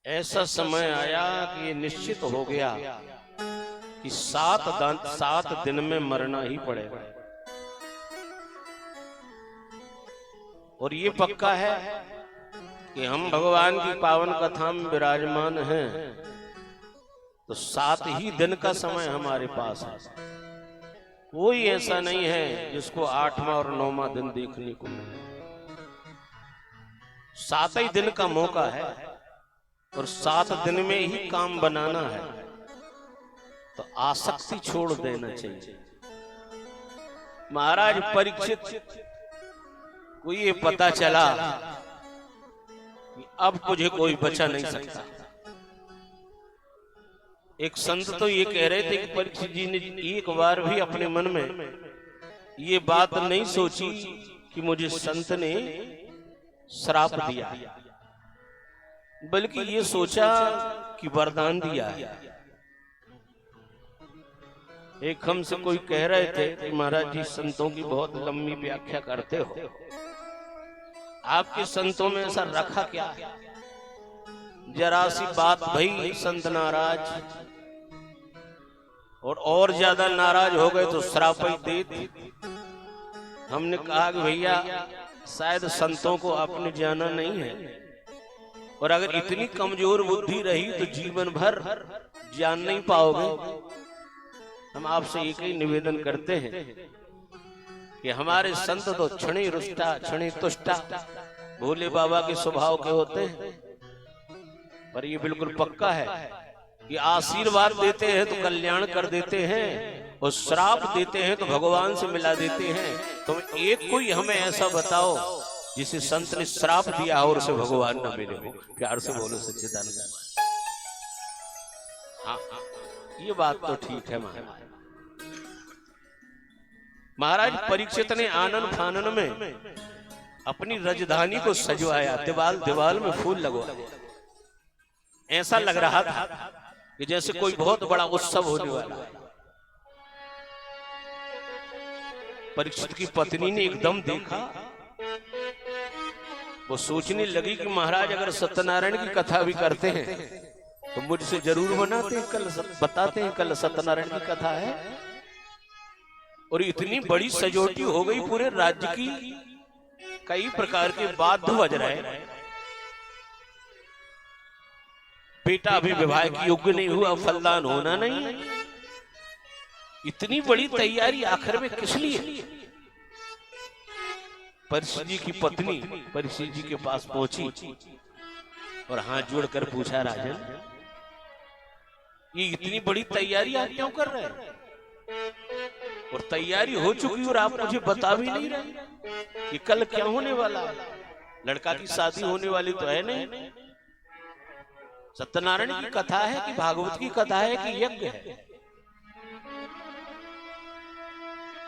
ऐसा समय आया कि ये निश्चित हो गया कि 7 दिन में मरना ही पड़ेगा, और ये पक्का है कि हम भगवान की पावन कथा में विराजमान हैं, तो 7 ही दिन का समय हमारे पास है। कोई ऐसा नहीं है जिसको 8वां और 9वां दिन देखने को मिले। 7 ही दिन का मौका है, और 7 दिन में ही काम बनाना है, तो आसक्ति छोड़ देना चाहिए। महाराज परीक्षित को ये पता चला कि अब मुझे कोई बचा नहीं सकता। एक संत तो ये कह रहे थे कि परीक्षित जी ने एक बार भी अपने मन में ये बात नहीं सोची कि मुझे संत ने श्राप दिया, बल्कि ये सोचा कि वरदान दिया है। एक हमसे कोई कह रहे थे कि महाराज जी संतों की बहुत लंबी व्याख्या करते हो, आपके संतों में ऐसा रखा क्या? जरा सी बात भई संत नाराज, और ज्यादा नाराज हो गए तो श्राप ही दे दी। हमने कहा कि भैया शायद संतों को आपने जाना नहीं है, और अगर इतनी कमजोर बुद्धि रही तो जीवन भर जान नहीं पाओगे। हम आपसे एक ही निवेदन करते हैं कि हमारे संत तो क्षणी रुष्टा क्षणी तुष्टा भोले बाबा के स्वभाव के होते हैं, पर ये बिल्कुल पक्का है कि आशीर्वाद देते हैं तो कल्याण कर देते हैं, और श्राप देते हैं तो भगवान से मिला देते हैं। तुम एक कोई हमें ऐसा बताओ जिसे संत ने श्राप दिया और उसे भगवान न मिले हो। प्यार से बोलो सच्चिदानंद। हाँ, ये बात तो ठीक है महाराज परीक्षित ने आनन फानन में अपनी राजधानी को सजवाया, दीवाल दीवाल में फूल लगवाया। ऐसा लग रहा था कि जैसे कोई बहुत बड़ा उत्सव होने वाला है। परीक्षित की पत्नी ने एकदम देखा, वो सोचने लगी कि महाराज अगर सत्यनारायण की कथा भी करते हैं तो मुझसे जरूर बनाते हैं, कल बताते हैं कल सत्यनारायण की कथा है। और इतनी बड़ी सजोटी हो गई पूरे राज्य की कई प्रकार के वाद्य बज रहे हैं। बेटा अभी विवाह की योग्य नहीं हुआ, फलदान होना नहीं है। इतनी बड़ी तैयारी आखिर में किस लिए? परीक्षित जी की पत्नी परीक्षित जी के पास पहुंची और हाथ जोड़कर पूछा, राजन ये इतनी बड़ी तैयारी आप क्यों कर रहे हैं? और तैयारी हो चुकी और आप मुझे बता भी नहीं रहे कि कल क्या होने वाला? लड़का की शादी होने वाली तो है नहीं। सत्यनारायण की कथा है कि भागवत की कथा है कि यज्ञ है?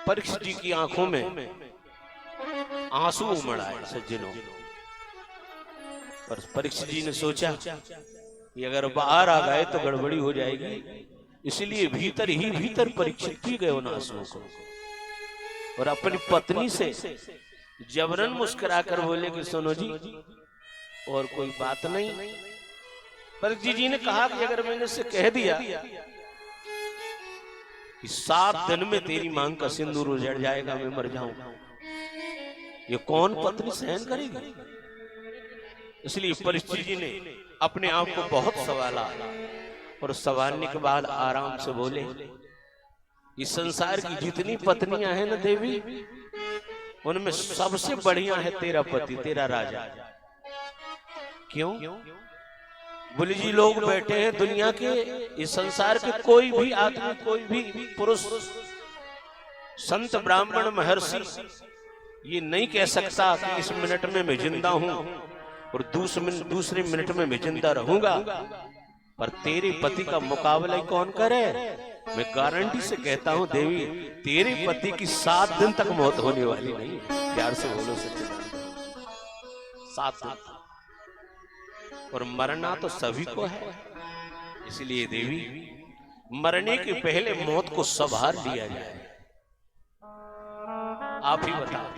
परीक्षित जी की आंखों में आंसू उमड़ आए सज्जनों। पर परीक्षित जी ने सोचा कि अगर बाहर आ गए तो गड़बड़ी हो जाएगी, इसलिए भीतर ही भीतर परीक्षित की गए उन आंसुओं को और अपनी पत्नी से जबरन मुस्कुराकर बोले कि सुनो जी और कोई बात नहीं। परीक्षित जी ने कहा कि अगर मैंने इससे कह दिया कि 7 दिन में तेरी मांग का सिंदूर उजड़ जाएगा, मैं मर जाऊंगा, ये कौन पत्नी सहन करेगी? इसलिए परीक्षित जी ने अपने आप को बहुत सवाला और सवालने के बाद आराम से बोले, इस संसार की जितनी पत्नियां हैं ना देवी, उनमें सबसे बढ़िया है तेरा पति, तेरा राजा। क्यों? बोले जी लोग बैठे हैं दुनिया के, इस संसार के कोई भी आदमी, कोई भी पुरुष, संत ब्राह्मण महर्षि ये नहीं कह सकता कि इस मिनट में मैं जिंदा हूं और दूसरे मिनट में मैं जिंदा रहूंगा, पर तेरे पति का मुकाबला कौन करे? मैं गारंटी से कहता हूं देवी, तेरे पति की 7 दिन तक मौत होने वाली नहीं है। प्यार से बोलो सच्चे, 7 दिन। और मरना तो सभी को है, इसलिए देवी मरने के पहले मौत को संभाल लिया जाए। आप ही बताओ,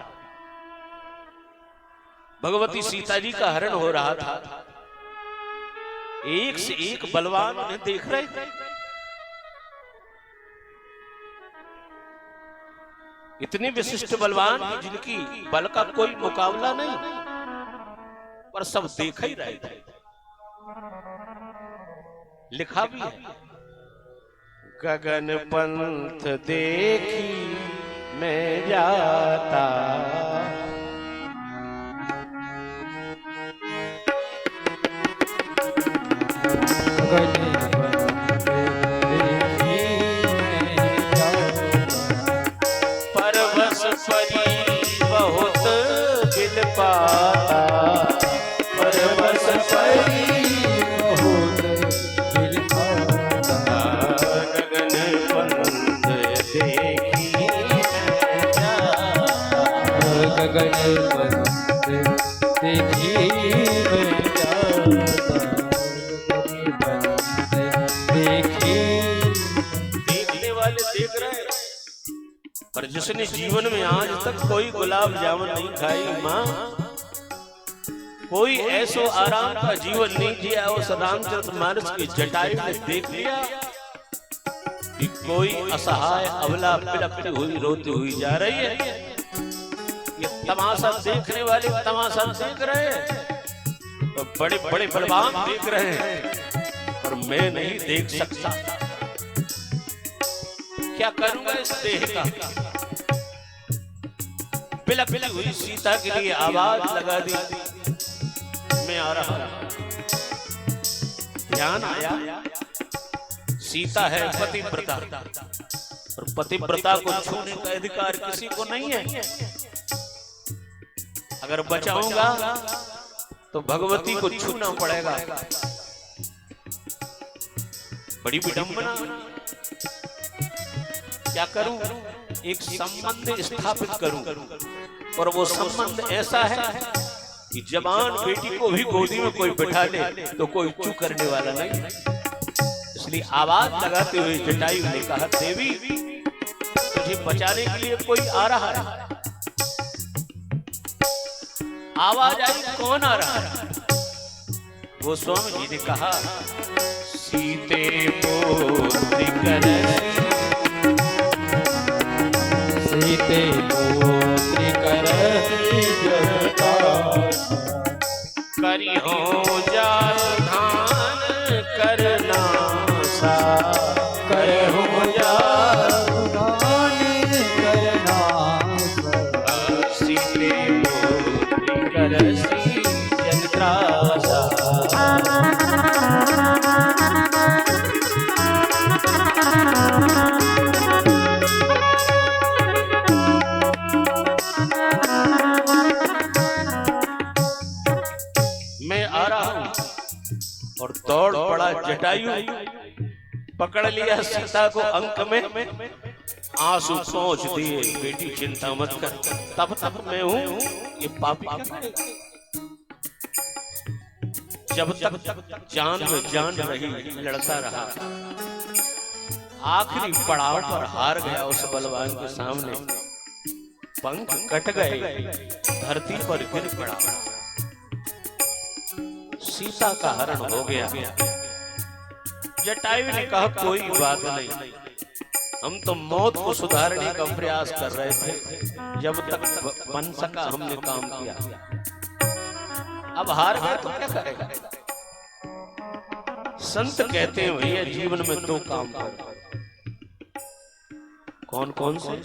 भगवती सीता जी का हरण हो रहा था, एक से एक बलवान उन्हें देख रहे थे। इतने विशिष्ट बलवान जिनकी बल का कोई मुकाबला नहीं, पर सब देख ही रहे थे। लिखा भी है, गगन पंथ देखी मैं जाता, परवश परी बहुत बिल पाता, परवश परी बहुत बिल पाता, गगन पंथ देखी मैं जाता, गगन पंथ देखी मैं जाता, देखने वाले देख रहे हैं, पर जिसने जीवन में आज तक कोई गुलाब जामुन नहीं खाई, मां कोई ऐसो आराम का जीवन नहीं जिया, उस रामचरितमानस की जटायु ने देख लिया कि कोई असहाय अबला बिलखती हुई रोती हुई जा रही है। ये तमाशा देखने वाले तमाशा देख रहे हैं और बड़े बड़े बलवान देख रहे हैं और मैं नहीं देख सकता। क्या करूंगा इस देह का? बिलखती हुई सीता के लिए आवाज लगा दी, मैं आ रहा हूं। ध्यान आया सीता है पतिव्रता और पतिव्रता को छूने का अधिकार किसी को नहीं है। अगर बचाऊंगा तो भगवती को छूना पड़ेगा। बड़ी विडंबना। क्या करूं? एक संबंध स्थापित करूं और वो संबंध ऐसा है कि जवान बेटी को भी गोदी में कोई बिठा ले तो कोई चू करने वाला नहीं। इसलिए आवाज लगाते हुए जटायु ने कहा, देवी तुझे बचाने के लिए कोई आ रहा है। आवाज आई, कौन आ रहा है? वो स्वामी जी ने कहा, सीते पोत्री कर, सीते पोत्री कर जाल धान करना सा, करे हो जान करना सीते पुत्री करसी जंत्रासा। मैं आ रहा हूं और दौड़ पड़ा जटायु, पकड़ लिया सीता को अंक में, आंसू सोच दिए बेटी चिंता मत कर, तब तक मैं हूं ये पापी क्या करेगा। जब तक जान में जान रही लड़ता रहा, आखिरी पड़ाव पर हार गया उस बलवान के सामने, पंख कट गए, धरती पर गिर पड़ा, सीता का हरण हो गया। जटायु ने कहा कोई बात नहीं, हम तो मौत को सुधारने का प्रयास कर रहे थे, जब तक बन सका हमने काम किया, अब हार गए तो क्या करेगा। संत कहते हैं भैया जीवन में दो काम करो। कौन कौन से?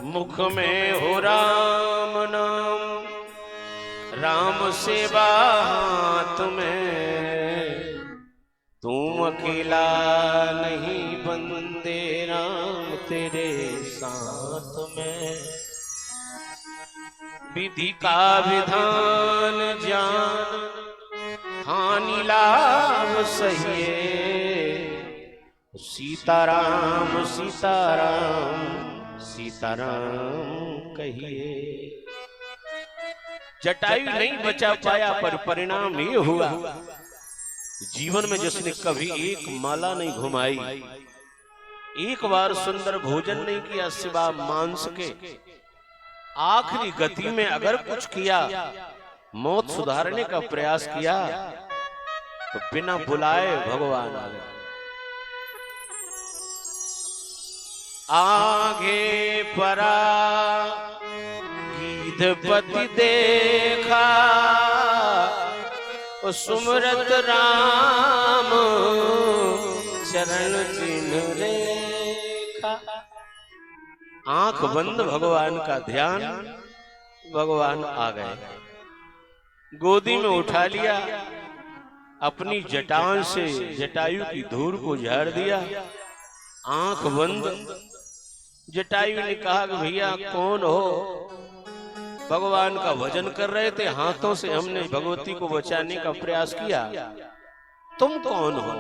मुख में हो राम नाम, राम सेवा हाथ में, तुम अकेला नहीं बंदे राम तेरे साथ में। विधि का विधान जान, हानि लाभ सहिए, सीताराम सीताराम सीताराम कहिए। जटायु नहीं बचा पाया, पर परिणाम ये हुआ, जीवन में जिसने कभी एक माला नहीं घुमाई, एक बार सुंदर भोजन नहीं किया सिवा मांस के, आखिरी गति में अगर कुछ किया, मौत सुधारने का प्रयास किया, तो बिना बुलाए भगवान आ गए। आगे परा गीधपति देखा, सुमरत राम चरण चिन्ह रेखा। आंख बंद भगवान का ध्यान, भगवान आ गए, गोदी में उठा लिया, अपनी जटाओं से जटायु की धूल को झाड़ दिया, आंख बंद। जटायु ने कहा कि भैया कौन हो? भगवान का भजन कर रहे थे, हाथों से हमने भगवती को बचाने का प्रयास किया, तुम कौन हो?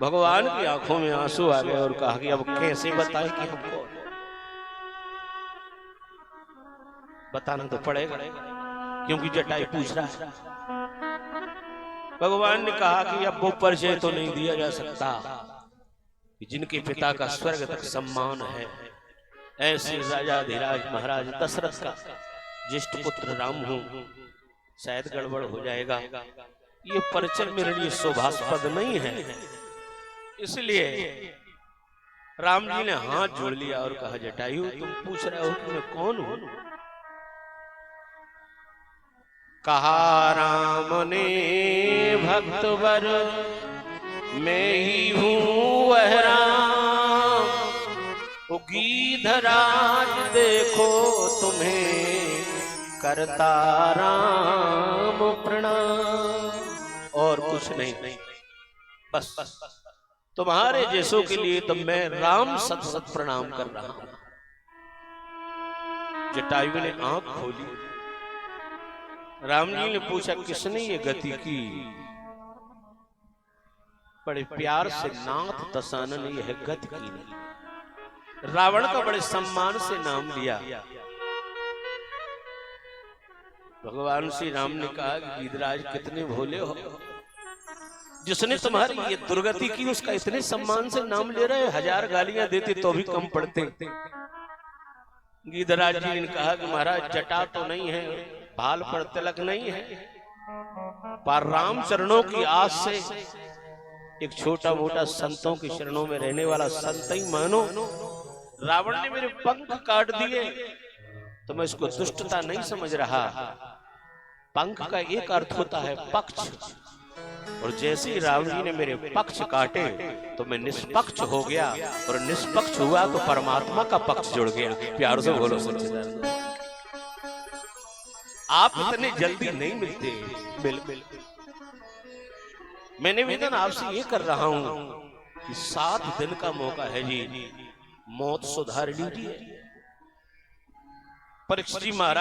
भगवान की आंखों में आंसू आ गए और कहा कि अब कैसे बताएं कि हम कौन? बताना तो पड़ेगा, क्योंकि जटायु पूछ रहा है। भगवान ने कहा कि अब वो परिचय तो नहीं दिया जा सकता कि जिनके पिता का स्वर्ग तक सम्मान है, ऐसे राजाधिराज महाराज दशरथ का ज्येष्ठ पुत्र राम हूं, शायद गड़बड़ हो जाएगा, ये परिचय मेरे लिए शोभास्पद नहीं है। इसलिए राम जी ने हाथ जोड़ लिया और कहा जटायु तुम पूछ रहे हो कि मैं कौन हूं? कहा राम ने भक्तवर मैं ही हूं वह राम, गीधराज देखो तुम्हें करता राम प्रणाम। और कुछ नहीं, बस तुम्हारे जैसों के लिए तो मैं राम सत सत प्रणाम कर रहा हूं। जटायु ने आंख खोली, राम जी ने पूछा किसने ये गति की? बड़े प्यार से नाथ दशानन ने यह गति की नहीं। रावण का बड़े सम्मान से नाम लिया। भगवान श्री राम ने कहा कि गीधराज कितने भोले हो, जिसने तुम्हारी ये दुर्गति की उसका इतने सम्मान से नाम ले रहे, 1000 गालियां देते तो भी कम पड़ते। गीधराज जी ने कहा कि महाराज जटा तो नहीं है, भाल पर तिलक नहीं है, पर राम चरणों की आस से एक छोटा मोटा संतों के चरणों में रहने वाला संत ही मानो। रावण ने मेरे पंख काट दिए तो मैं इसको दुष्टता नहीं समझ रहा, पंख का एक अर्थ होता है पक्ष, और जैसे ही राम जी ने मेरे पक्ष काटे तो मैं निष्पक्ष हो गया, और निष्पक्ष हुआ तो परमात्मा का पक्ष जुड़ गया। प्यार से बोलो सच्चिदानंद। आप इतने जल्दी नहीं मिलते। बिल्कुल मैं निवेदन आपसे ये कर रहा हूं कि 7 दिन का मौका है जी, मौत सुधार लीजिए। परीक्षित जी महाराज